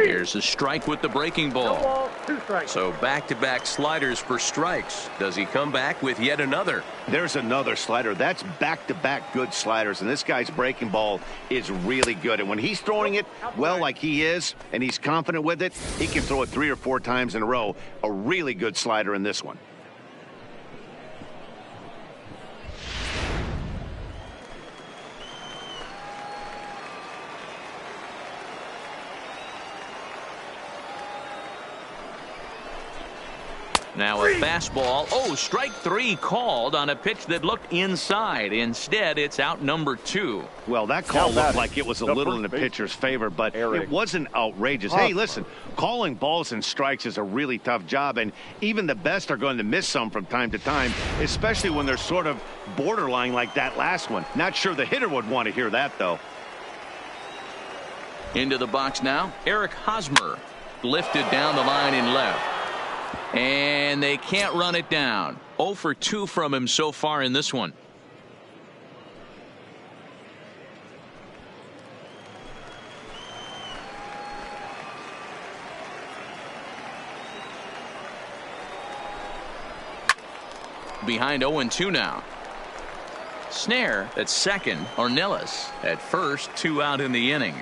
Here's a strike with the breaking ball. So back-to-back sliders for strikes. Does he come back with yet another? There's another slider. That's back-to-back good sliders, and this guy's breaking ball is really good. And when he's throwing it well like he is, and he's confident with it, he can throw it 3 or 4 times in a row. A really good slider in this one. Now a fastball. Oh, strike 3 called on a pitch that looked inside. Instead, it's out number 2. Well, that call looked like it was a little in the pitcher's favor, but it wasn't outrageous. Hey, listen, calling balls and strikes is a really tough job, and even the best are going to miss some from time to time, especially when they're sort of borderline like that last one. Not sure the hitter would want to hear that, though. Into the box now, Eric Hosmer, lifted down the line in left. And they can't run it down. 0 for 2 from him so far in this one. Behind 0-2 now. Snare at second. Ornelas at first. 2 out in the inning.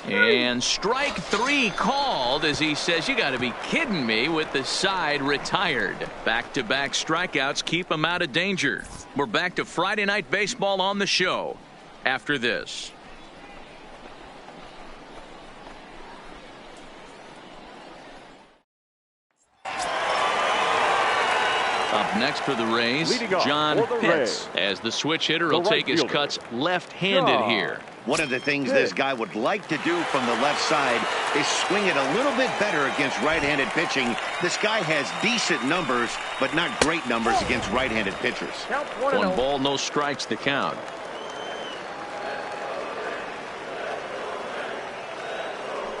And strike 3 called as he says, you got to be kidding me, with the side retired. Back-to-back strikeouts keep him out of danger. We're back to Friday Night Baseball on the show after this. Up next for the Rays, John Pitts, as the switch hitter will take his cuts left-handed here. One of the things this guy would like to do from the left side is swing it a little bit better against right-handed pitching. This guy has decent numbers, but not great numbers against right-handed pitchers. 1 ball, no strikes to count.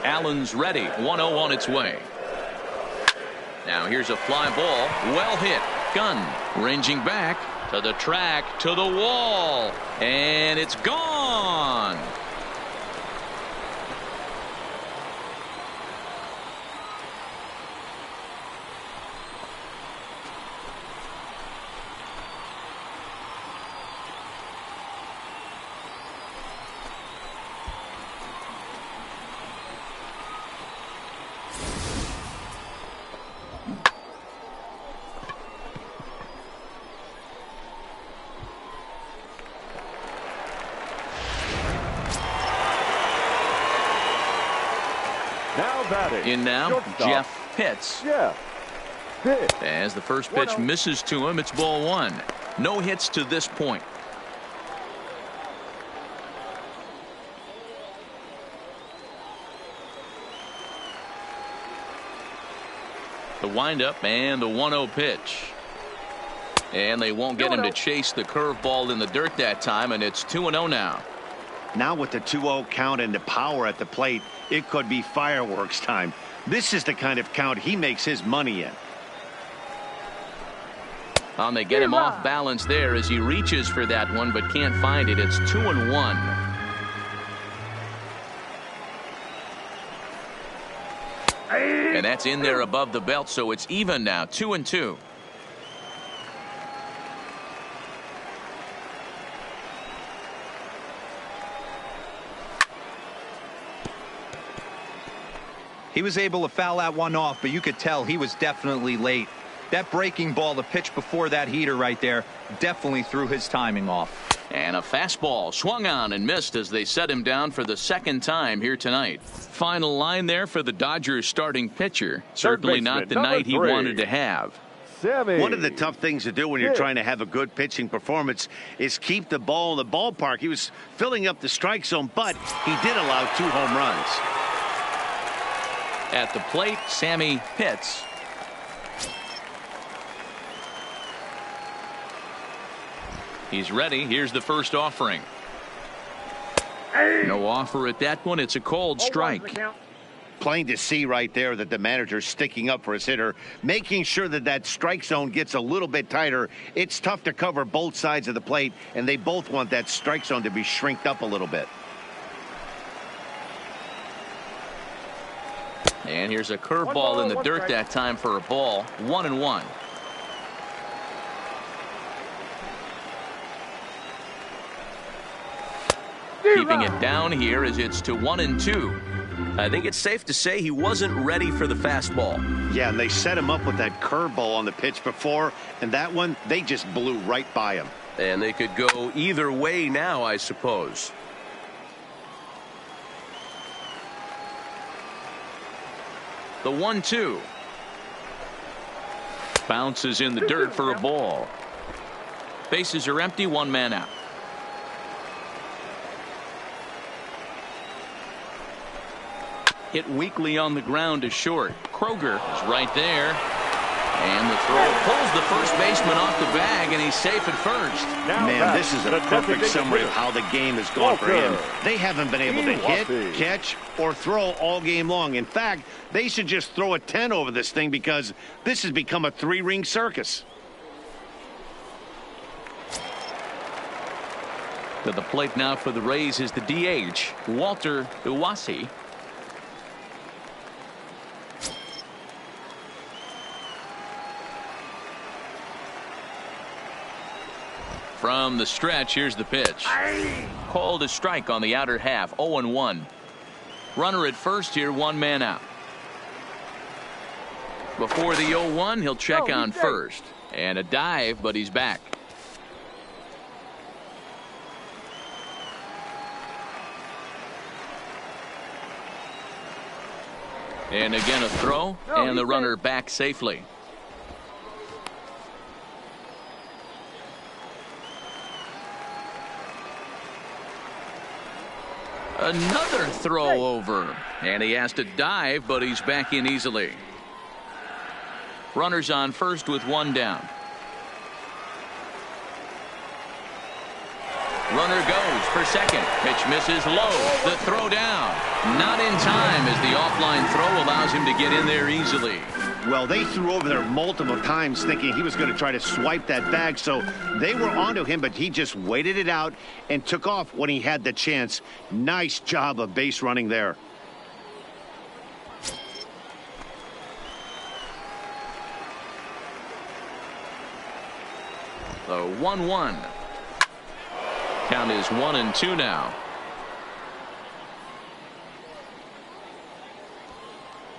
Allen's ready. 1-0 on its way. Now here's a fly ball. Well hit. Gunn ranging back to the track, to the wall, and it's gone. In now, Jeff Pitts. As the first pitch misses to him, it's ball one. No hits to this point. The windup and the 1-0 pitch. And they won't get him to chase the curveball in the dirt that time, and it's 2-0 now. Now with the 2-0 count and the power at the plate, it could be fireworks time. This is the kind of count he makes his money in. And they get him off balance there as he reaches for that one but can't find it. It's 2-1. And that's in there above the belt, so it's even now, 2-2. He was able to foul that one off, but you could tell he was definitely late. That breaking ball, the pitch before that heater right there, definitely threw his timing off. And a fastball swung on and missed as they set him down for the second time here tonight. Final line there for the Dodgers starting pitcher. Certainly not the night he wanted to have. One of the tough things to do when you're trying to have a good pitching performance is keep the ball in the ballpark. He was filling up the strike zone, but he did allow 2 home runs. At the plate, Sammy Pitts. He's ready. Here's the first offering. No offer at that one. It's a cold strike. Plain to see right there that the manager's sticking up for his hitter, making sure that that strike zone gets a little bit tighter. It's tough to cover both sides of the plate, and they both want that strike zone to be shrinked up a little bit. And here's a curveball in the dirt that time for a ball. 1-1. Keeping it down here as it's to 1-2. I think it's safe to say he wasn't ready for the fastball. Yeah, and they set him up with that curveball on the pitch before, and that one, they just blew right by him. And they could go either way now, I suppose. The 1-2. Bounces in the dirt for a ball. Bases are empty, 1 man out. Hit weakly on the ground to short. Kroger is right there. And the throw pulls the first baseman off the bag, and he's safe at first. Man, this is a perfect summary of how the game has gone for him. They haven't been able to hit, catch, or throw all game long. In fact, they should just throw a 10 over this thing because this has become a 3-ring circus. To the plate now for the Rays is the DH, Walter Iwasi. From the stretch, here's the pitch. Called a strike on the outer half, 0-1. Runner at first here, 1 man out. Before the 0-1, he'll check on first. And a dive, but he's back. And again a throw, and the runner back safely. Another throw over, and he has to dive, but he's back in easily. Runners on first with 1 down. Runner goes, for second. Pitch misses low. The throw down. Not in time as the offline throw allows him to get in there easily. Well, they threw over there multiple times thinking he was going to try to swipe that bag, so they were onto him, but he just waited it out and took off when he had the chance. Nice job of base running there. The 1-1. Count is 1-2 now.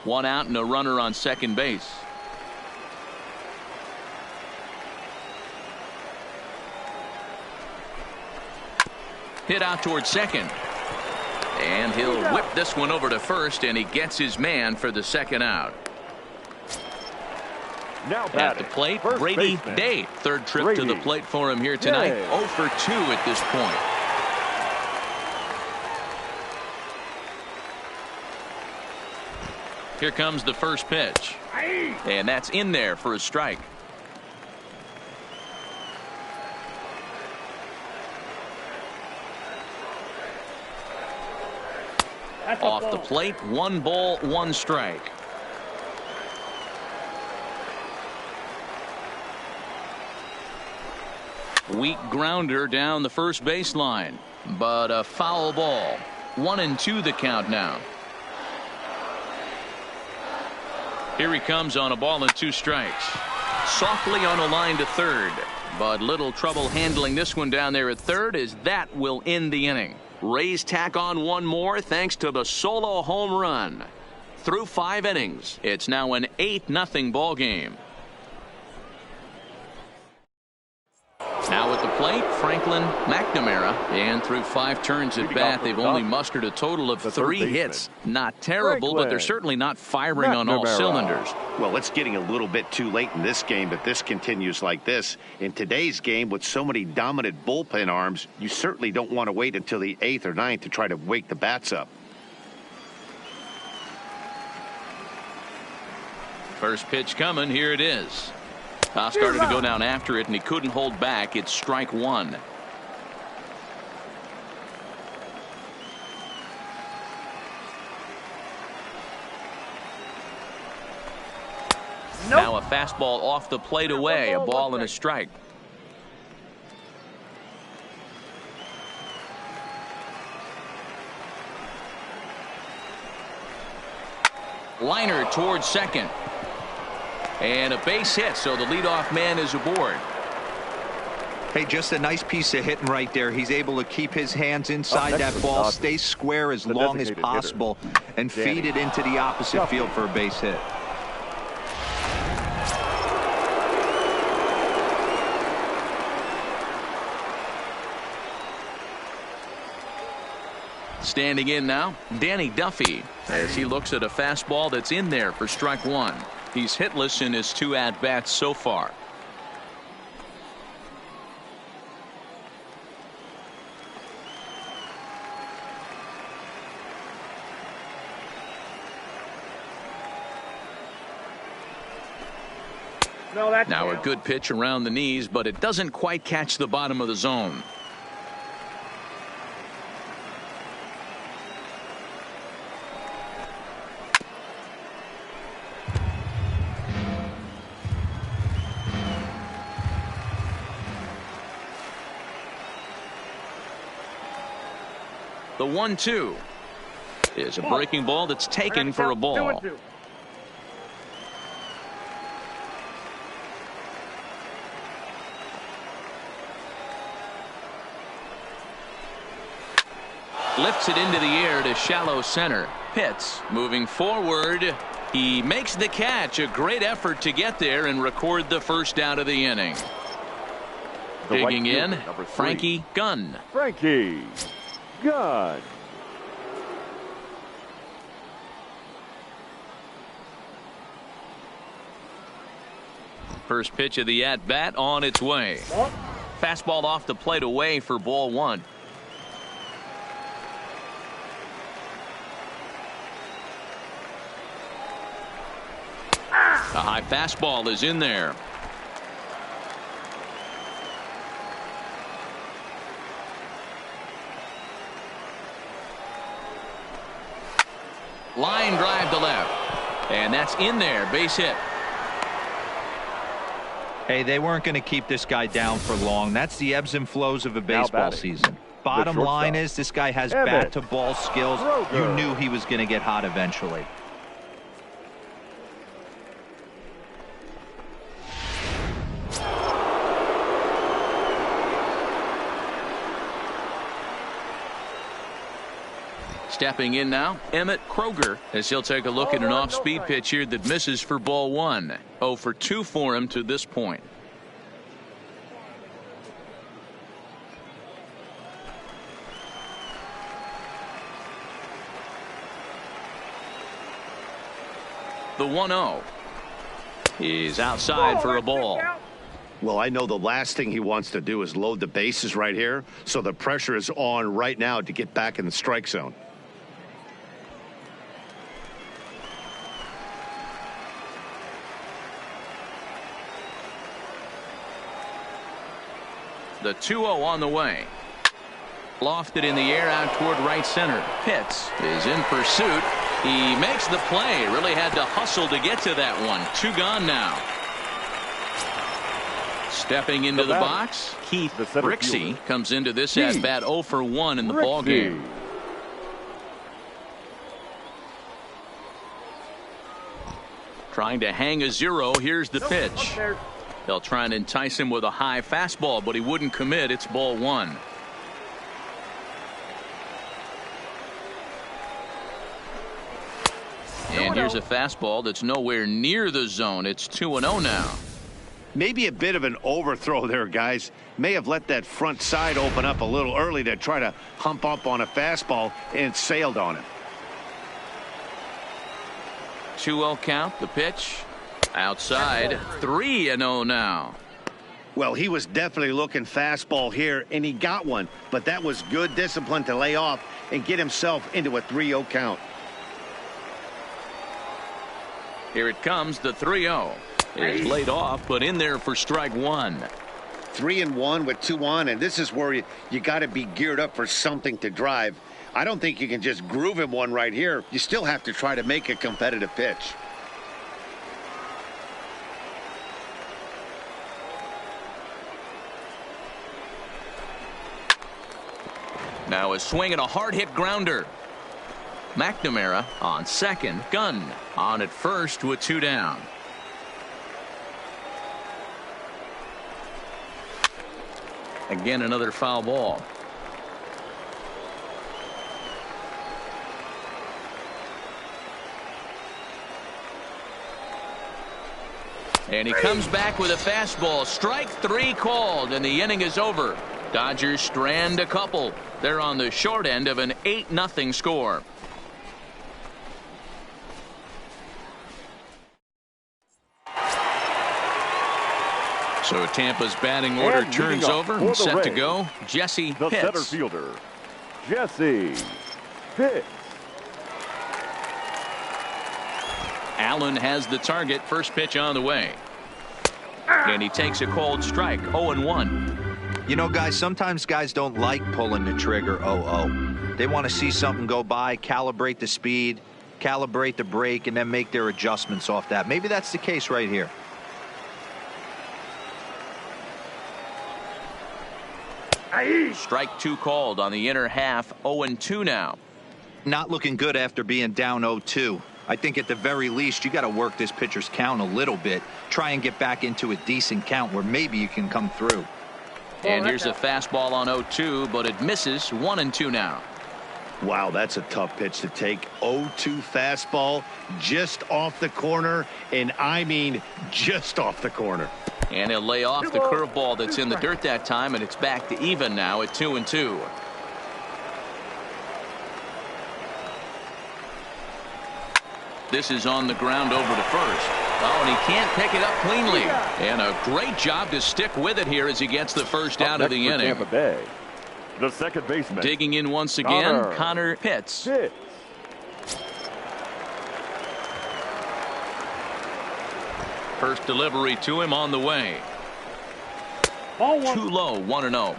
1 out and a runner on second base. Hit out towards second. And he'll whip this one over to first, and he gets his man for the second out. Now at the plate, Brady Day. Third trip to the plate for him here tonight. 0 for 2 at this point. Here comes the first pitch. And that's in there for a strike. Off the plate, 1 ball, 1 strike. Weak grounder down the first baseline, but a foul ball. 1-2 the count now. Here he comes on a ball and 2 strikes. Softly on a line to third, but little trouble handling this one down there at third, as that will end the inning. Rays tack on 1 more thanks to the solo home run. Through 5 innings, it's now an 8-0 ball game. Now at the plate, Franklin McNamara, and through 5 turns at bat, they've only mustered a total of 3 hits. Not terrible, but they're certainly not firing on all cylinders. Well, it's getting a little bit too late in this game, but this continues like this. In today's game, with so many dominant bullpen arms, you certainly don't want to wait until the 8th or 9th to try to wake the bats up. First pitch coming, here it is. Started to go down after it, and he couldn't hold back. It's strike 1. Now a fastball off the plate away. A ball and a strike. Liner towards second. And a base hit, so the leadoff man is aboard. Hey, just a nice piece of hitting right there. He's able to keep his hands inside that ball, stay square as long as possible, and feed it into the opposite field for a base hit. Standing in now, Danny Duffy, as he looks at a fastball that's in there for strike 1. He's hitless in his 2 at-bats so far. Now a good pitch around the knees, but it doesn't quite catch the bottom of the zone. The 1-2 is a breaking ball that's taken for a ball. Lifts it into the air to shallow center. Pitts moving forward. He makes the catch. A great effort to get there and record the first out of the inning. Digging in, Frankie Gunn. Frankie Gunn. First pitch of the at-bat on its way. Fastball off the plate away for ball 1. A high fastball is in there. Line drive to left. And that's in there. Base hit. Hey, they weren't going to keep this guy down for long. That's the ebbs and flows of a baseball season. Bottom line is this guy has bat-to-ball skills. You knew he was going to get hot eventually. Stepping in now, Emmett Kroger, as he'll take a look at an off-speed pitch here that misses for ball one. 0 for 2 for him to this point. The 1-0 is outside for a ball. Well, I know the last thing he wants to do is load the bases right here, so the pressure is on right now to get back in the strike zone. The 2-0 on the way. Lofted in the air out toward right center. Pitts is in pursuit. He makes the play. Really had to hustle to get to that one. 2 gone now. Stepping into the box, Keith Brixey comes into this at bat 0 for 1 in the ball game. Trying to hang a 0. Here's the pitch. They'll try and entice him with a high fastball, but he wouldn't commit. It's ball 1. And here's a fastball that's nowhere near the zone. It's 2-0 now. Maybe a bit of an overthrow there, guys. May have let that front side open up a little early to try to hump up on a fastball and sailed on it. 2-0 count. The pitch. Outside. 3-0 now. Well, he was definitely looking fastball here, and he got one. But that was good discipline to lay off and get himself into a 3-0 count. Here it comes. The 3-0 is laid off, but in there for strike 1. 3-1 with 2 on, and this is where you got to be geared up for something to drive. I don't think you can just groove him one right here. You still have to try to make a competitive pitch. Now a swing and a hard hit grounder. McNamara on second. Gunn on at first with 2 down. Again, another foul ball. And he comes back with a fastball. Strike 3 called, and the inning is over. Dodgers strand a couple. They're on the short end of an 8-0 score. So Tampa's batting order turns over and set to go. Jesse Pitts. The center fielder, Jesse Pitts. Allen has the target. First pitch on the way. And he takes a cold strike. 0-1. You know, guys, sometimes guys don't like pulling the trigger 0-0. They want to see something go by, calibrate the speed, calibrate the brake, and then make their adjustments off that. Maybe that's the case right here. Strike 2 called on the inner half. 0-2 now. Not looking good after being down 0-2. I think at the very least you got to work this pitcher's count a little bit. Try and get back into a decent count where maybe you can come through. And here's a fastball on 0-2, but it misses. 1-2 now. Wow, that's a tough pitch to take. 0-2 fastball just off the corner, and I mean just off the corner. And he'll lay off the curveball that's in the dirt that time, and it's back to even now at 2-2. This is on the ground over to first. Oh, and he can't pick it up cleanly. And a great job to stick with it here as he gets the first out of the inning. Tampa Bay, the second baseman. Digging in once again, Connor Pitts. First delivery to him on the way. Too low, 1-0.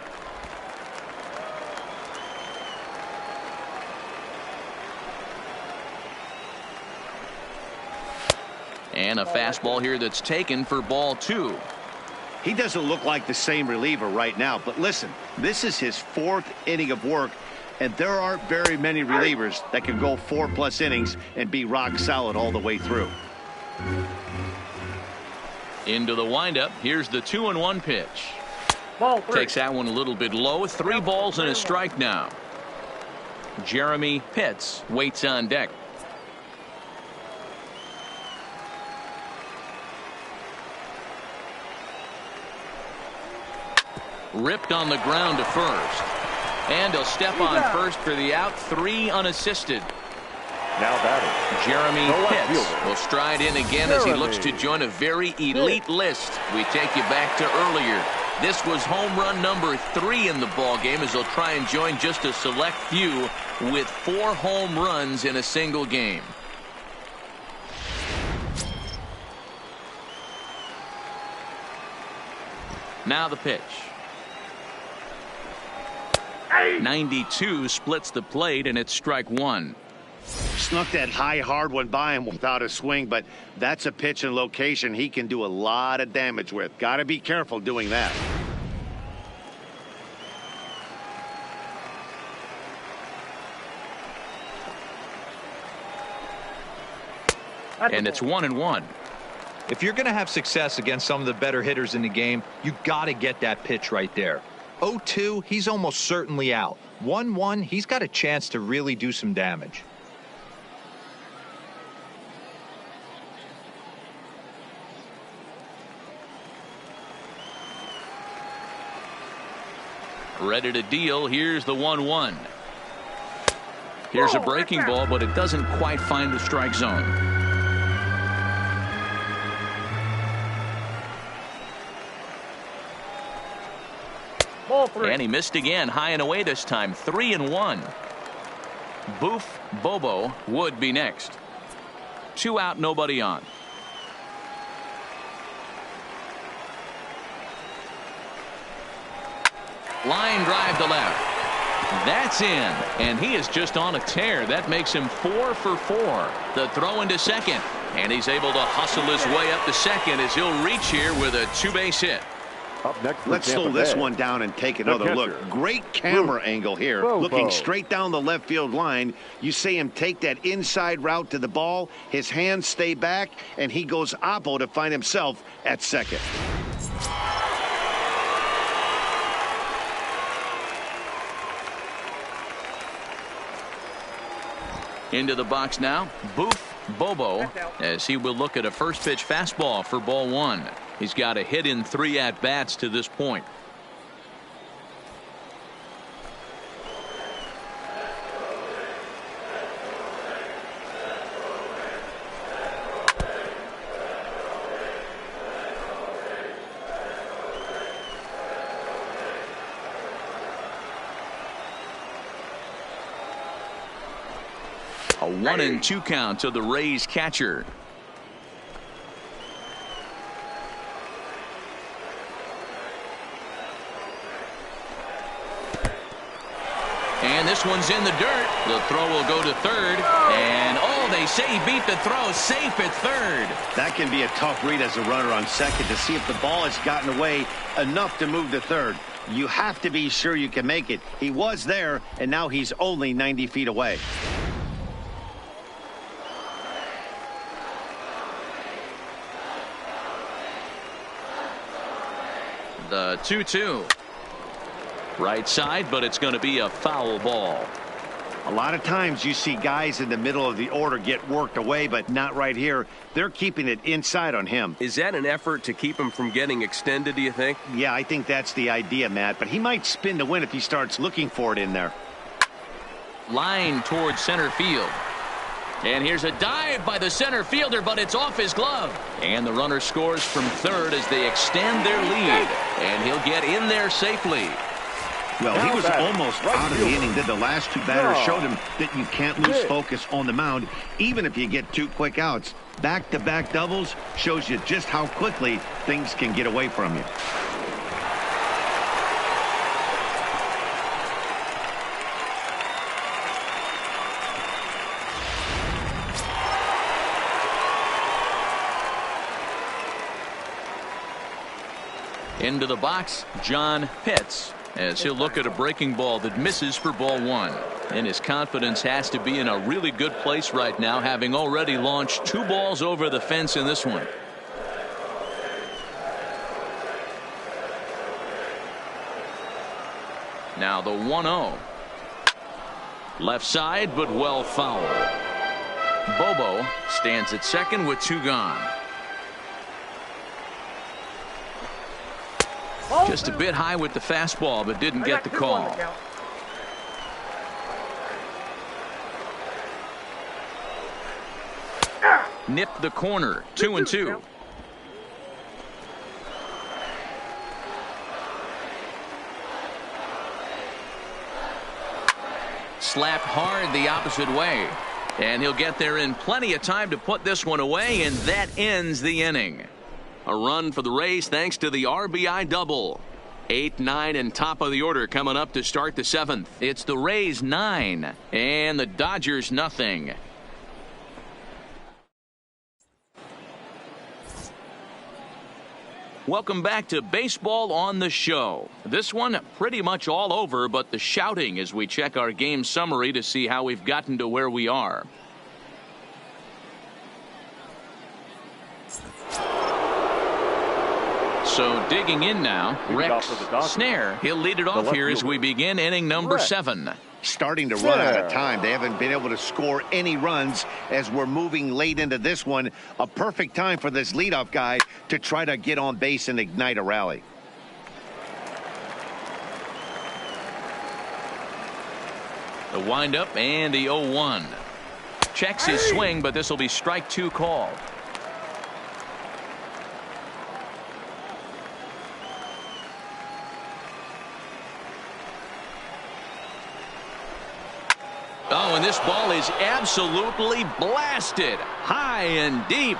And a fastball here that's taken for ball 2. He doesn't look like the same reliever right now, but listen, this is his 4th inning of work, and there aren't very many relievers that can go 4+ innings and be rock solid all the way through. Into the windup. Here's the 2-1 pitch. Ball 3. Takes that one a little bit low. 3 balls and a strike now. Jeremy Pitts waits on deck. Ripped on the ground to first. And he'll step on first for the out. 3 unassisted. Now batting, Jeremy the left Pitts fielder, will stride in again as he Jeremy looks to join a very elite list. We take you back to earlier. This was home run number 3 in the ball game as he'll try and join just a select few with 4 home runs in a single game. Now the pitch. 92 splits the plate, and it's strike 1. Snuck that high hard one by him without a swing, but that's a pitch and location he can do a lot of damage with. Got to be careful doing that. And it's 1-1. If you're going to have success against some of the better hitters in the game, you got to get that pitch right there. 0-2, he's almost certainly out. 1-1, he's got a chance to really do some damage. Ready to deal. Here's the 1-1. Here's a breaking ball, but it doesn't quite find the strike zone. Ball 3. And he missed again, high and away this time. 3-1. Boof Bobo would be next. 2 out, nobody on. Line drive to left. That's in, and he is just on a tear. That makes him 4 for 4. The throw into second, and he's able to hustle his way up to second as he'll reach here with a 2-base hit. Up next, let's slow this one down and take another look. Great camera angle here, looking straight down the left field line. You see him take that inside route to the ball. His hands stay back, and he goes oppo to find himself at second. Into the box now, Boof Bobo, as he will look at a first pitch fastball for ball 1. He's got a hit in 3 at-bats to this point. A 1-2 count to the Rays catcher. And this one's in the dirt. The throw will go to third. And, oh, they say he beat the throw. Safe at third. That can be a tough read as a runner on second to see if the ball has gotten away enough to move to third. You have to be sure you can make it. He was there, and now he's only 90 feet away. The 2-2. Right side, but it's going to be a foul ball. A lot of times you see guys in the middle of the order get worked away, but not right here. They're keeping it inside on him. Is that an effort to keep him from getting extended, do you think? Yeah, I think that's the idea, Matt, but he might spin to win if he starts looking for it in there. Line towards center field. And here's a dive by the center fielder, but it's off his glove. And the runner scores from third as they extend their lead. And he'll get in there safely. Well, he was almost out of the inning. The last 2 batters showed him that you can't lose focus on the mound, even if you get 2 quick outs. Back-to-back doubles shows you just how quickly things can get away from you. Into the box, John Pitts, as he'll look at a breaking ball that misses for ball one. And his confidence has to be in a really good place right now, having already launched 2 balls over the fence in this one. Now the 1-0. Left side, but well fouled. Bobo stands at second with 2 gone. Just a bit high with the fastball, but didn't get the call. Nipped the corner. 2-2. Slapped hard the opposite way. And he'll get there in plenty of time to put this one away, and that ends the inning. A run for the Rays thanks to the RBI double. 8, 9, and top of the order coming up to start the 7th. It's the Rays 9 and the Dodgers nothing. Welcome back to Baseball on the Show. This one pretty much all over, but the shouting as we check our game summary to see how we've gotten to where we are. So digging in now, Rex Snare. He'll lead it off here as we begin inning number 7. Starting to run out of time. They haven't been able to score any runs as we're moving late into this one. A perfect time for this leadoff guy to try to get on base and ignite a rally. The windup and the 0-1. Checks his swing, but this will be strike 2 called. Oh, and this ball is absolutely blasted high and deep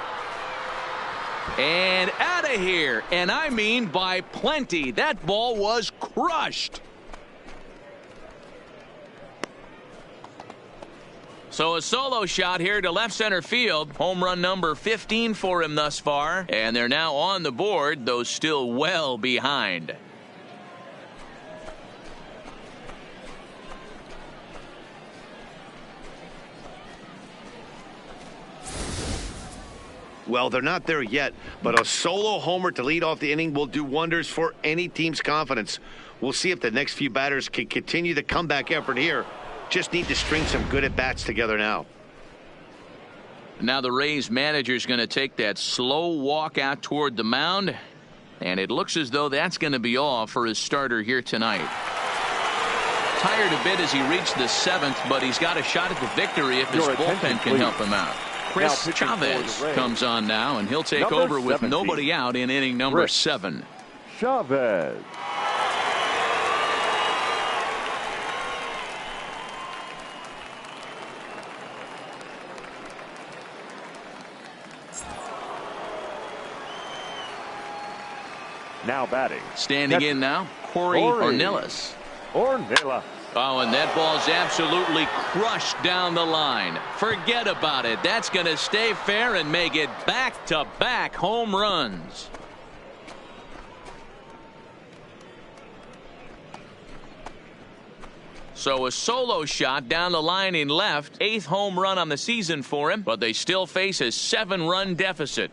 and out of here, and I mean by plenty. That ball was crushed. So a solo shot here to left center field. Home run number 15 for him thus far, and they're now on the board, though still well behind. Well, they're not there yet, but a solo homer to lead off the inning will do wonders for any team's confidence. We'll see if the next few batters can continue the comeback effort here. Just need to string some good at-bats together now. Now the Rays manager's going to take that slow walk out toward the mound, and it looks as though that's going to be all for his starter here tonight. Tired a bit as he reached the 7th, but he's got a shot at the victory if his bullpen can help him out. Chris Chavez comes on now, and he'll take over with 17. Nobody out in inning number 7. Chavez. Now batting. Standing in now, Corey Ornelas. Oh, and that ball's absolutely crushed down the line. Forget about it. That's going to stay fair and make it back-to-back home runs. So a solo shot down the line in left. 8th home run on the season for him, but they still face a 7-run deficit.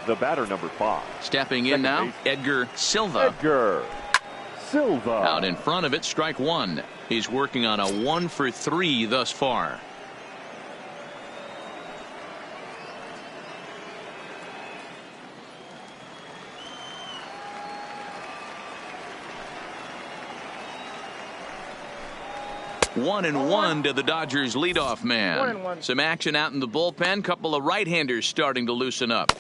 The batter, number 5. Stepping in now, Edgar Silva. Out in front of it, strike 1. He's working on a 1 for 3 thus far. One and one to the Dodgers leadoff man. Some action out in the bullpen. Couple of right-handers starting to loosen up.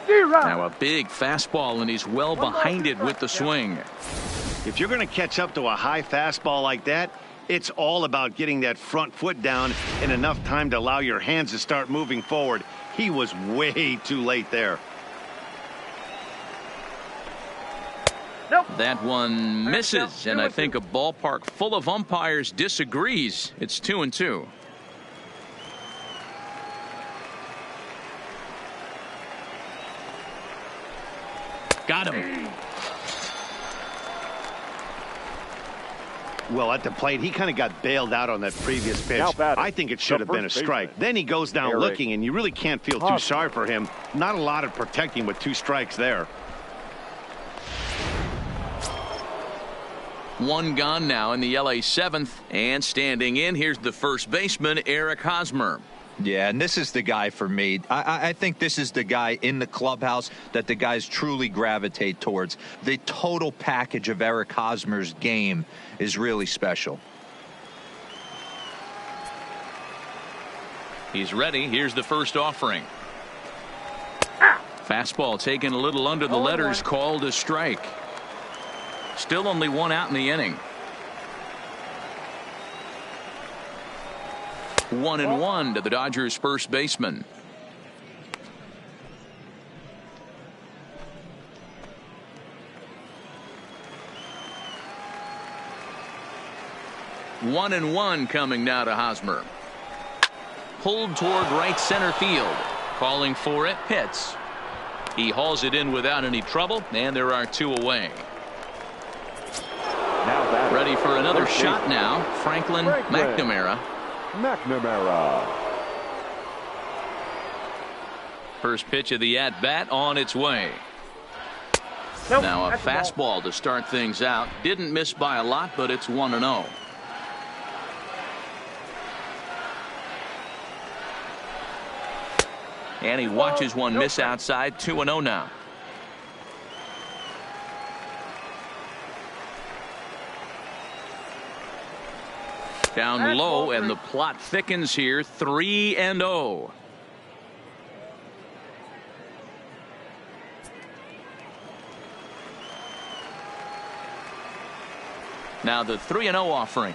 Now a big fastball, and he's well behind it with the swing. If you're going to catch up to a high fastball like that, it's all about getting that front foot down in enough time to allow your hands to start moving forward. He was way too late there. That one misses, and I think a ballpark full of umpires disagrees. It's 2-2. Got him. Well, at the plate, he kind of got bailed out on that previous pitch. I think it should have been a strike. Then he goes down looking, and you really can't feel too sorry for him. Not a lot of protecting with 2 strikes there. 1 gone now in the LA 7th, and standing in, here's the first baseman, Eric Hosmer. Yeah, and this is the guy for me. I think this is the guy in the clubhouse that the guys truly gravitate towards. The total package of Eric Hosmer's game is really special. He's ready. Here's the first offering. Fastball taken a little under the letters, called a strike. Still only 1 out in the inning. 1-1 to the Dodgers first baseman. One and one coming now to Hosmer. Pulled toward right center field. Calling for it, Pitts. He hauls it in without any trouble, and there are 2 away. Ready for another shot now, Franklin McNamara. First pitch of the at-bat on its way. Now a fastball to start things out. Didn't miss by a lot, but it's 1-0. And he watches one miss outside. 2-0 now. Down low, and the plot thickens here. 3-0. Now the 3-0 offering.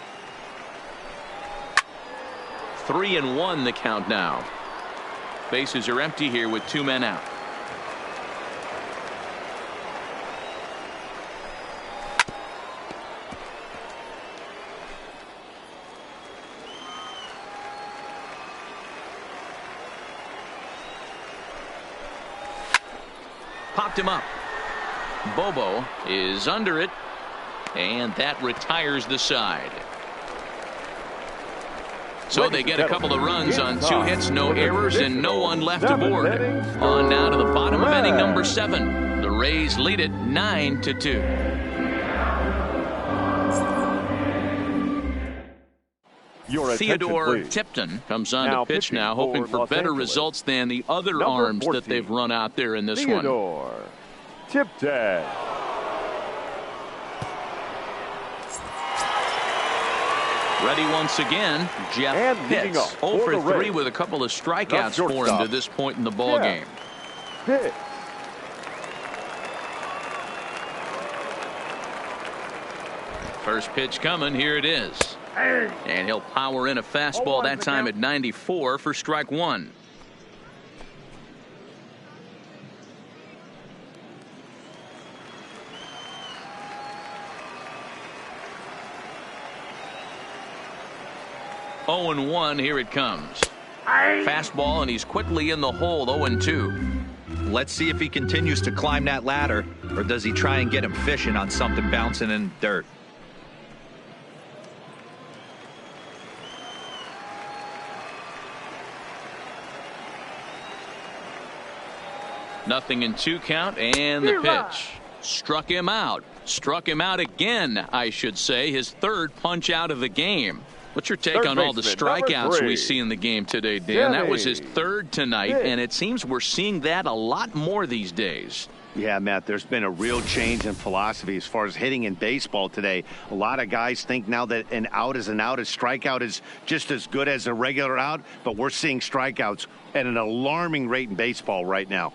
3-1 the count now. Bases are empty here with 2 men out. Popped him up. Bobo is under it, and that retires the side. So they get a couple of runs on 2 hits, no errors, and no one left aboard. On now to the bottom of inning number 7. The Rays lead it 9-2. Theodore Tipton comes on to pitch now, hoping for better results than the other arms that they've run out there in this one. Tipton. Ready once again, Jeff Pitts. 0 for 3 with a couple of strikeouts for him to this point in the ball game. Pitts. First pitch coming. Here it is. And he'll power in a fastball that time at 94 for strike 1. Oh and 1, here it comes. Fastball, and he's quickly in the hole. 0-2. Let's see if he continues to climb that ladder, or does he try and get him fishing on something bouncing in the dirt. Nothing in 2 count, and the pitch. Struck him out. Struck him out again, I should say. His 3rd punch out of the game. What's your take on all the strikeouts we see in the game today, Dan? That was his 3rd tonight, and it seems we're seeing that a lot more these days. Yeah, Matt, there's been a real change in philosophy as far as hitting in baseball today. A lot of guys think now that an out is an out. A strikeout is just as good as a regular out, but we're seeing strikeouts at an alarming rate in baseball right now.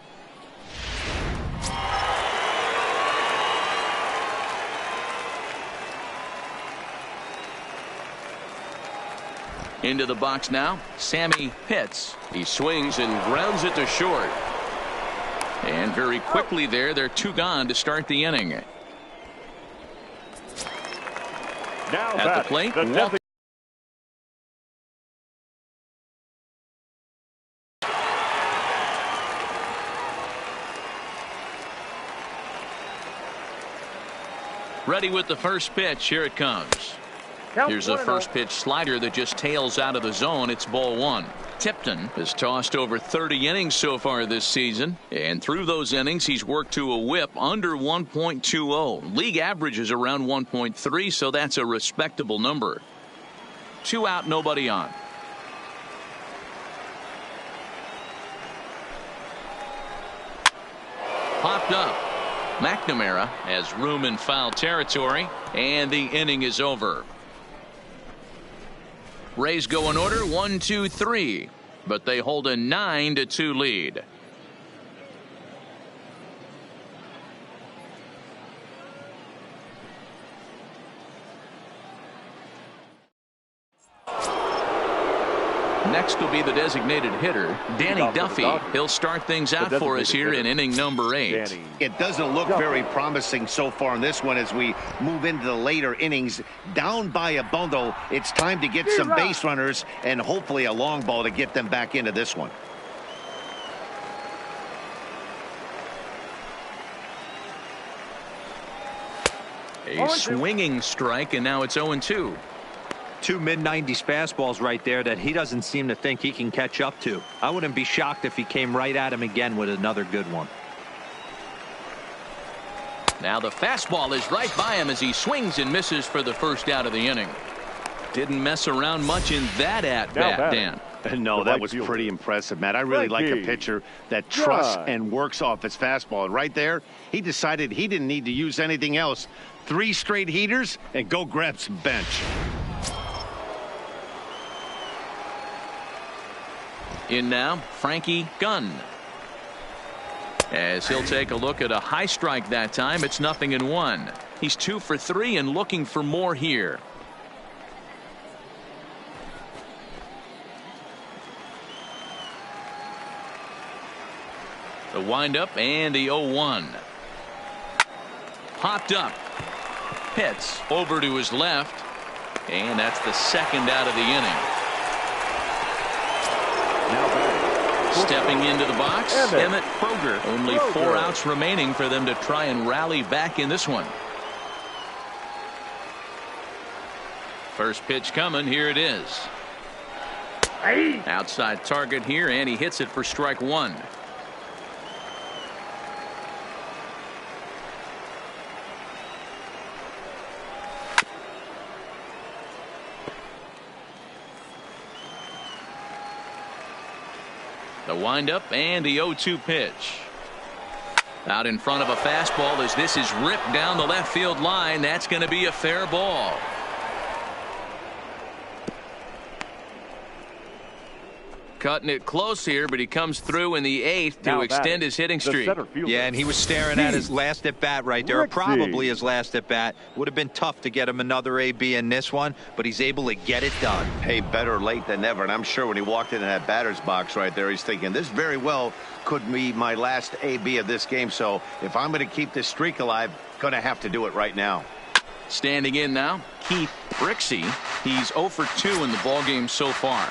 Into the box now, Sammy Pitts. He swings and grounds it to short. And very quickly there, they're 2 gone to start the inning. Now At the plate, ready with the first pitch. Here it comes. Here's a first pitch slider that just tails out of the zone. It's ball 1. Tipton has tossed over 30 innings so far this season, and through those innings he's worked to a whip under 1.20. League average is around 1.3, so that's a respectable number. 2 out, nobody on. Popped up. McNamara has room in foul territory, and the inning is over. Rays go in order 1, 2, 3, but they hold a 9-2 lead. Next will be the designated hitter, Danny Duffy. He'll start things out for us here in inning number 8. It doesn't look very promising so far in this one as we move into the later innings. Down by a bundle, it's time to get some base runners and hopefully a long ball to get them back into this one. A swinging strike, and now it's 0-2. 2 mid-90s fastballs right there that he doesn't seem to think he can catch up to. I wouldn't be shocked if he came right at him again with another good one. Now the fastball is right by him as he swings and misses for the first out of the inning. Didn't mess around much in that at-bat, Dan. No, that was pretty impressive, Matt. I really like a pitcher that trusts and works off his fastball. And right there, he decided he didn't need to use anything else. 3 straight heaters and go grab some bench. In now, Frankie Gunn. As he'll take a look at a high strike that time, it's 0-1. He's 2 for 3 and looking for more here. The windup and the 0-1. Popped up. Pitts over to his left, and that's the second out of the inning. Stepping into the box, Emmett Kroger. Only 4 outs remaining for them to try and rally back in this one. First pitch coming. Here it is. Outside target here, and he hits it for strike 1. The windup and the 0-2 pitch. Out in front of a fastball as this is ripped down the left field line. That's going to be a fair ball. Cutting it close here, but he comes through in the 8th to extend his hitting streak. Yeah, and he was staring at his last at bat right there, or probably his last at bat. Would have been tough to get him another AB in this one, but he's able to get it done. Hey, better late than never. And I'm sure when he walked into that batter's box right there, he's thinking this very well could be my last AB of this game. So if I'm going to keep this streak alive, going to have to do it right now. Standing in now, Keith Brixey. He's 0 for 2 in the ballgame so far.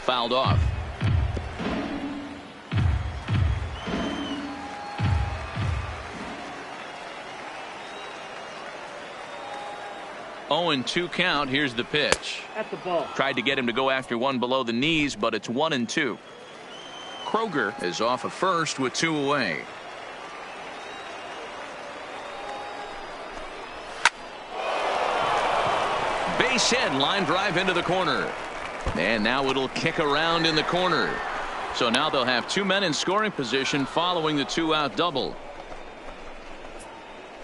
Fouled off. Oh, and 2 count. Here's the pitch. At the ball. Tried to get him to go after one below the knees, but it's 1-2. Kroger is off of first with 2 away. Base hit, line drive into the corner. And now it'll kick around in the corner. So now they'll have 2 men in scoring position following the 2-out double.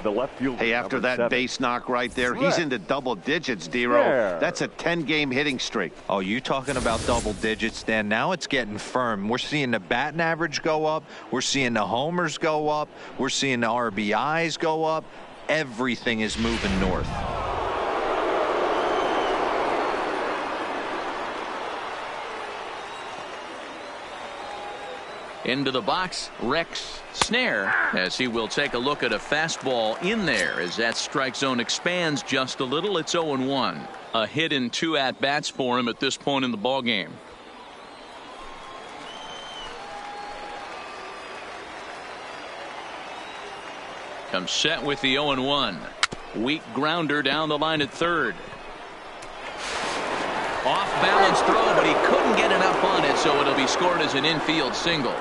The left fielder. Hey, after that 7. base knock right there, he's into double digits, D-Row. That's a 10-game hitting streak. Oh, you talking about double digits, Dan? Now it's getting firm. We're seeing the batting average go up. We're seeing the homers go up. We're seeing the RBIs go up. Everything is moving north. Into the box, Rex Snare, as he will take a look at a fastball in there as that strike zone expands just a little. It's 0-1. A hit in 2 at-bats for him at this point in the ball game. Comes set with the 0-1. Weak grounder down the line at third. Off balance throw, but he couldn't get enough on it, so it'll be scored as an infield single.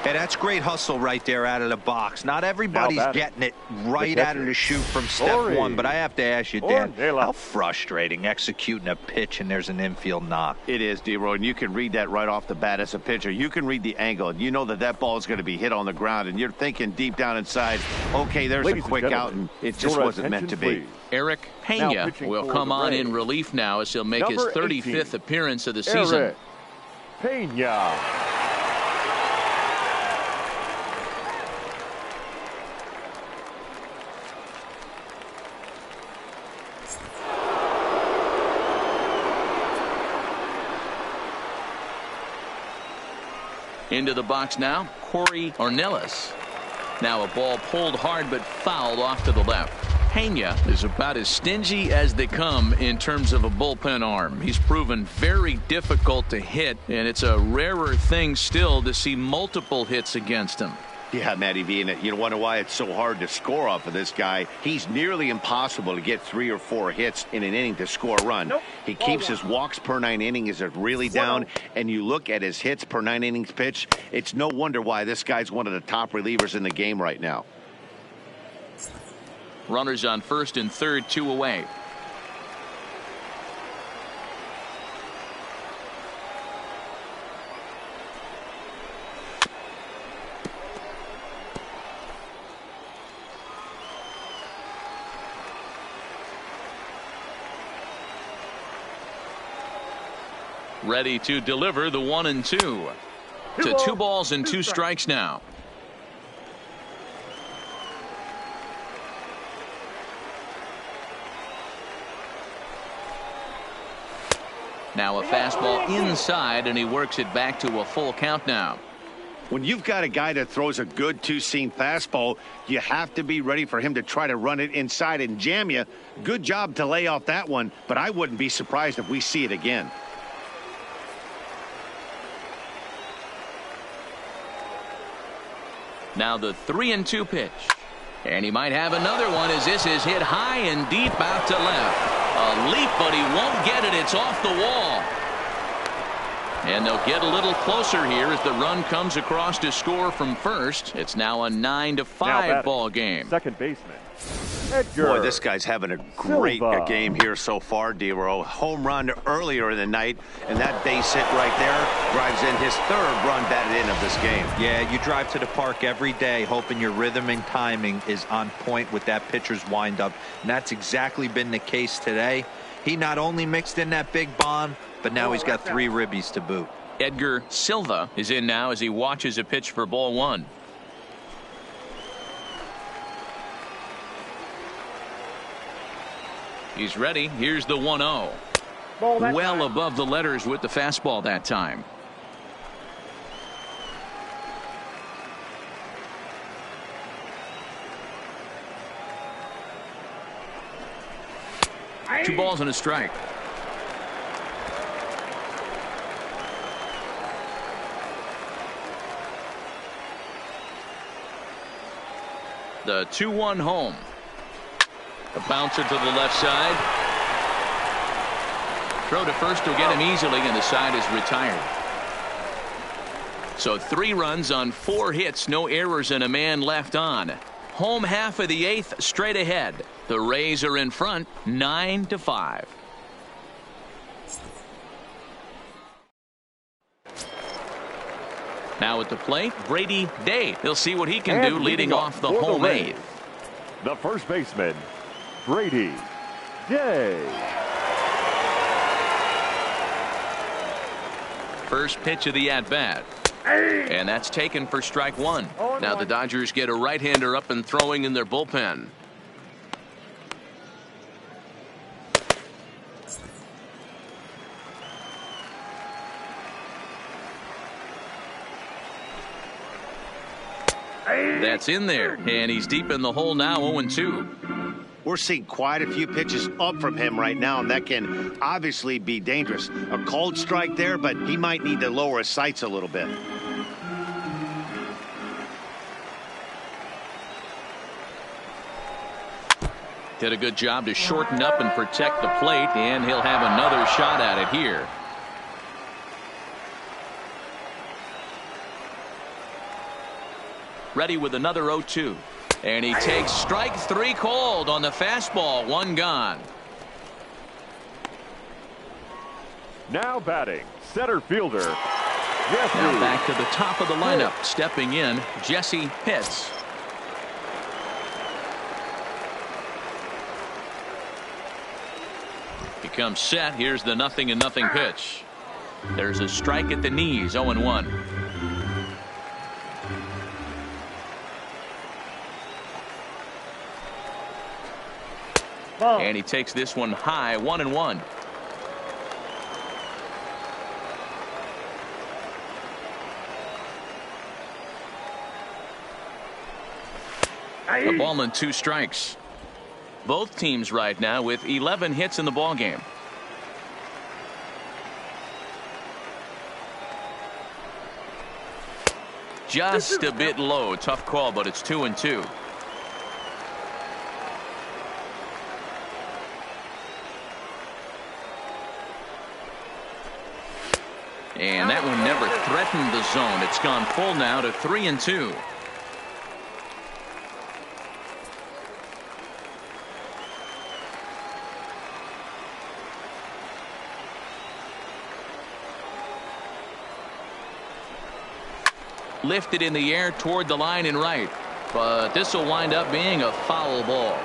Hey, that's great hustle right there out of the box. Not everybody's getting it right out of the chute from step one, but I have to ask you, Dan, how frustrating executing a pitch and there's an infield knock. It is, D-Row, and you can read that right off the bat as a pitcher. You can read the angle, and you know that that ball is going to be hit on the ground, and you're thinking deep down inside, okay, there's a quick out, and it just wasn't meant to be. Eric Pena will come on in relief now as he'll make his 35th appearance of the season. Pena. Into the box now, Corey Ornelas. Now a ball pulled hard but fouled off to the left. Pena is about as stingy as they come in terms of a bullpen arm. He's proven very difficult to hit, and it's a rarer thing still to see multiple hits against him. Yeah, Matty V, and you wonder why it's so hard to score off of this guy. He's nearly impossible to get 3 or 4 hits in an inning to score a run. He keeps his walks per 9 innings is really down, and you look at his hits per 9 innings pitch, it's no wonder why this guy's one of the top relievers in the game right now. Runners on first and third, 2 away. Ready to deliver the 1-2 to 2 balls and 2 strikes now. Now a fastball inside, and he works it back to a full count now. When you've got a guy that throws a good 2-seam fastball, you have to be ready for him to try to run it inside and jam you. Good job to lay off that one, but I wouldn't be surprised if we see it again. Now the 3-2 pitch. And he might have another one as this is hit high and deep out to left. A leap, but he won't get it. It's off the wall. And they'll get a little closer here as the run comes across to score from first. It's now a 9-5 ball game. Second baseman, Edgar. Boy, this guy's having a great game here so far, D-Row. Home run earlier in the night, and that base hit right there drives in his 3rd run batted in of this game. Yeah, you drive to the park every day hoping your rhythm and timing is on point with that pitcher's windup, and that's exactly been the case today. He not only mixed in that big bomb, but now he's got 3 ribbies to boot. Edgar Silva is in now as he watches a pitch for ball 1. He's ready. Here's the 1-0. Well above the letters with the fastball that time. Two balls and a strike. The 2-1 home. A bouncer to the left side. Throw to first will get him easily, and the side is retired. So 3 runs on 4 hits, no errors, and a man left on. Home half of the 8th, straight ahead. The Rays are in front, 9-5. Now at the plate, Brady Day. He'll see what he can do leading off the home 8th. The first baseman, Brady Gay. First pitch of the at-bat. And that's taken for strike one. Now the Dodgers get a right-hander up and throwing in their bullpen. That's in there, and he's deep in the hole now, 0-2. We're seeing quite a few pitches up from him right now, and that can obviously be dangerous. A cold strike there, but he might need to lower his sights a little bit. Did a good job to shorten up and protect the plate, and he'll have another shot at it here. Ready with another 0-2. And he takes strike three called on the fastball. One gone. Now batting, center fielder, Jesse. Now back to the top of the lineup. Stepping in, Jesse Pitts. He comes set. Here's the 0-0 pitch. There's a strike at the knees, 0-1. And he takes this one high, 1-1. A ball and 2 strikes. Both teams right now with 11 hits in the ball game. Just a bit low. Tough call, but it's 2-2. And that one never threatened the zone. It's gone full now to 3-2. Lifted in the air toward the line and right, but this will wind up being a foul ball.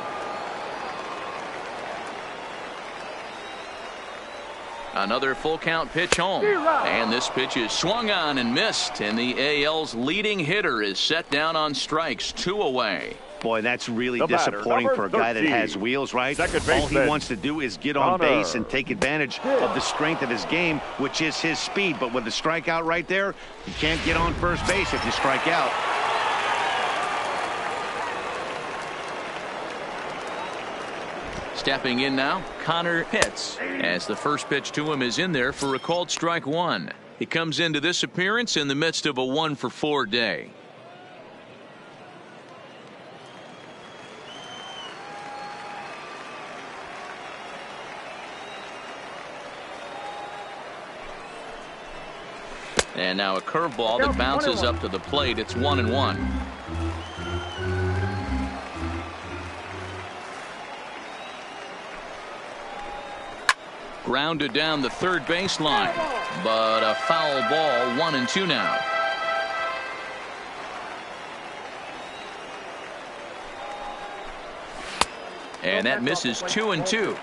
Another full count pitch home, and this pitch is swung on and missed, and the AL's leading hitter is set down on strikes, 2 away. Boy, that's really disappointing for a guy that has wheels, right? All he wants to do is get on base and take advantage of the strength of his game, which is his speed. But with the strikeout right there, you can't get on first base if you strike out. Stepping in now, Connor Pitts, as the first pitch to him is in there for a called strike one. He comes into this appearance in the midst of a 1-for-4 day. And now a curveball that bounces up to the plate. It's 1-1. Grounded down the third baseline, but a foul ball, 1-2 now. And that misses 2-2.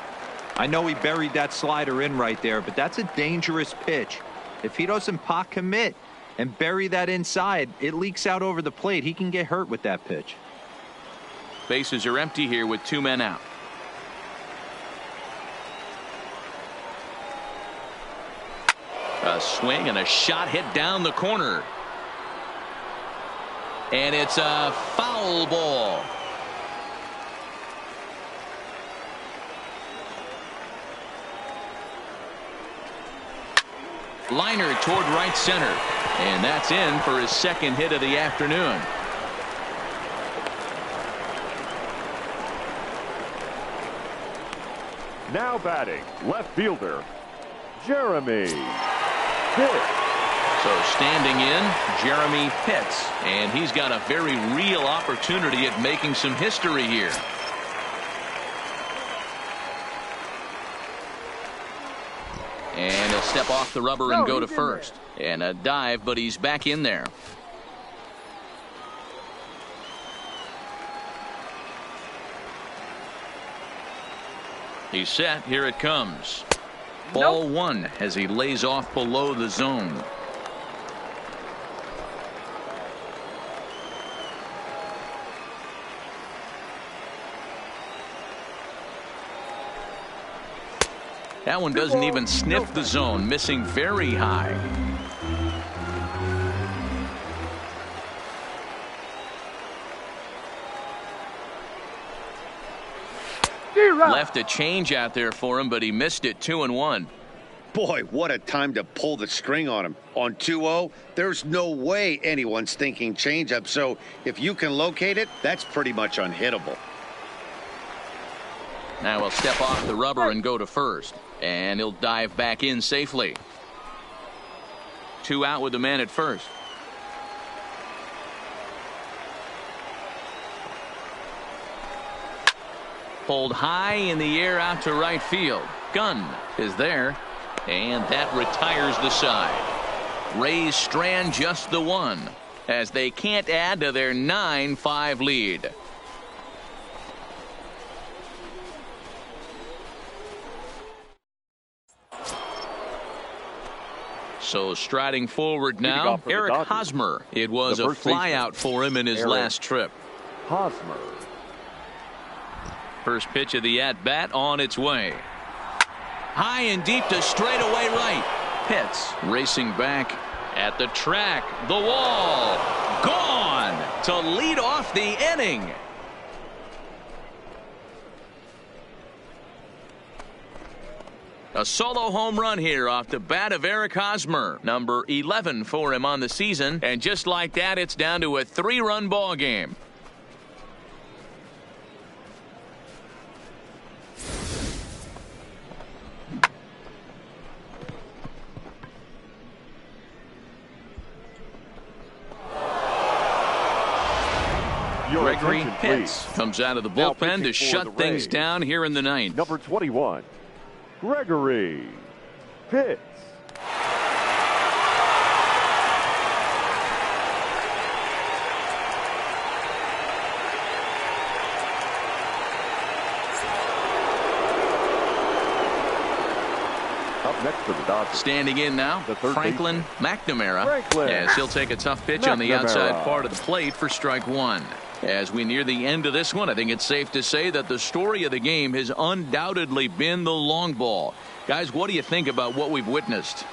I know he buried that slider in right there, but that's a dangerous pitch. If he doesn't pot commit and bury that inside, it leaks out over the plate. He can get hurt with that pitch. Bases are empty here with 2 men out. A swing and a shot hit down the corner. And it's a foul ball. Liner toward right center. And that's in for his second hit of the afternoon. Now batting, left fielder, Jeremy Pitts. So standing in, Jeremy Pitts. And he's got a very real opportunity at making some history here. And he'll step off the rubber and go to first. And a dive, but he's back in there. He's set. Here it comes. Ball one as he lays off below the zone. That one doesn't even sniff the zone, missing very high. Left a change out there for him, but he missed it. 2-1. Boy, what a time to pull the string on him. On 2-0, there's no way anyone's thinking changeup. So if you can locate it, that's pretty much unhittable. Now he'll step off the rubber and go to first. And he'll dive back in safely. 2 out with the man at first. Pulled high in the air out to right field. Gunn is there. And that retires the side. Rays strand just the one, as they can't add to their 9-5 lead. So striding forward now, Eric Hosmer. It was a flyout for him in his last trip. Hosmer. First pitch of the at-bat on its way. High and deep to straightaway right. Pitts racing back at the track. The wall. Gone to lead off the inning. A solo home run here off the bat of Eric Hosmer. Number 11 for him on the season. And just like that, it's down to a 3-run ball game. Gregory Pitts comes out of the bullpen to shut things down here in the ninth. Number 21, Gregory Pitts. Up next for the Dodgers. Standing in now, Franklin McNamara, as he'll take a tough pitch on the outside part of the plate for strike one. As we near the end of this one, I think it's safe to say that the story of the game has undoubtedly been the long ball. Guys, what do you think about what we've witnessed?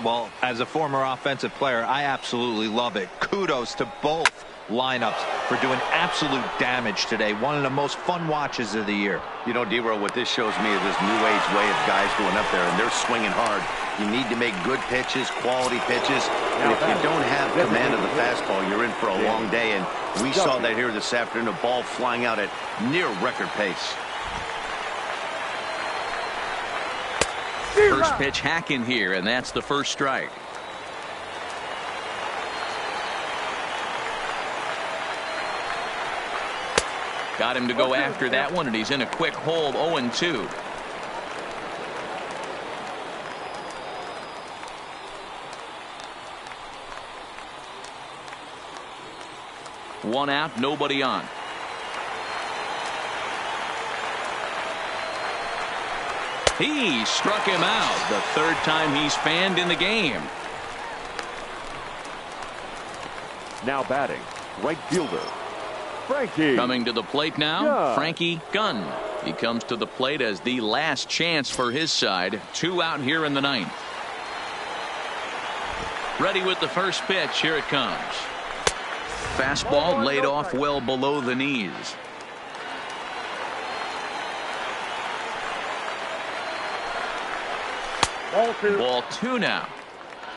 Well, as a former offensive player, I absolutely love it. Kudos to both lineups for doing absolute damage today. One of the most fun watches of the year. You know, D-Row, what this shows me is this new age way of guys going up there, and they're swinging hard. You need to make good pitches, quality pitches. And if you don't have command of the fastball, you're in for a long day. And we saw that here this afternoon, a ball flying out at near record pace. First pitch hacking here, and that's the first strike. Got him to go after that one, and he's in a quick hole. 0-2. One out, nobody on. He struck him out. The third time he's fanned in the game. Now batting, right fielder, Frankie. Coming to the plate now, Frankie Gunn. He comes to the plate as the last chance for his side. 2 out here in the ninth. Ready with the first pitch. Here it comes. Fastball laid off well below the knees. Ball 2 now.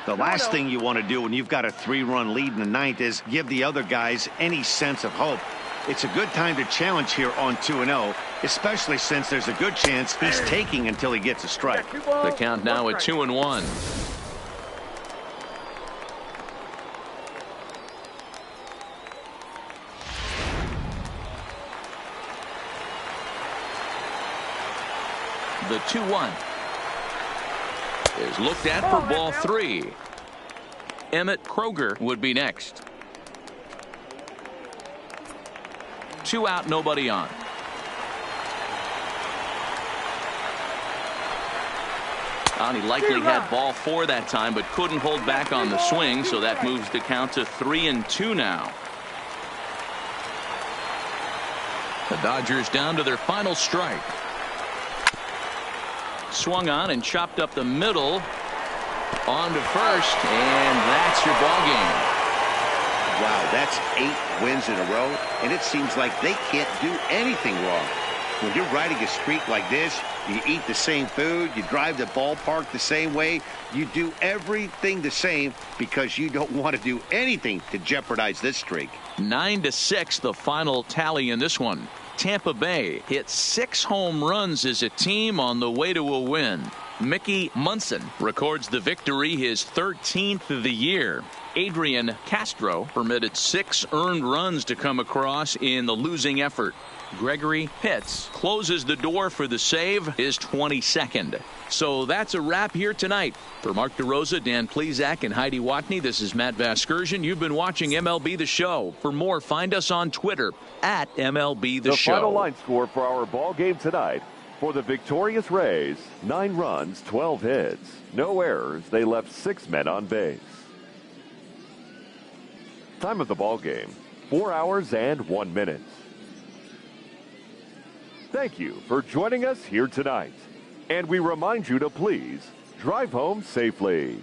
The last thing you want to do when you've got a 3-run lead in the ninth is give the other guys any sense of hope. It's a good time to challenge here on 2-0, especially since there's a good chance he's taking until he gets a strike. The count now at 2-1. The 2-1 is looked at for ball 3. Emmett Kroger would be next. 2 out, nobody on. He likely had ball 4 that time, but couldn't hold back on the swing, so that moves the count to 3-2 now. The Dodgers down to their final strike. Swung on and chopped up the middle. On to first, and that's your ball game. Wow, that's 8 wins in a row, and it seems like they can't do anything wrong. When you're riding a streak like this, you eat the same food, you drive the ballpark the same way, you do everything the same because you don't want to do anything to jeopardize this streak. 9-6 the final tally in this one. Tampa Bay hit 6 home runs as a team on the way to a win. Mickey Munson records the victory, his 13th of the year. Adrian Castro permitted 6 earned runs to come across in the losing effort. Gregory Pitts closes the door for the save, his 22nd. So that's a wrap here tonight. For Mark DeRosa, Dan Plesac, and Heidi Watney, this is Matt Vasgersian. You've been watching MLB The Show. For more, find us on Twitter at MLB The Show. The final line score for our ball game tonight. For the victorious Rays, 9 runs, 12 hits. No errors. They left 6 men on base. Time of the ball game, 4 hours and 1 minute. Thank you for joining us here tonight. And we remind you to please drive home safely.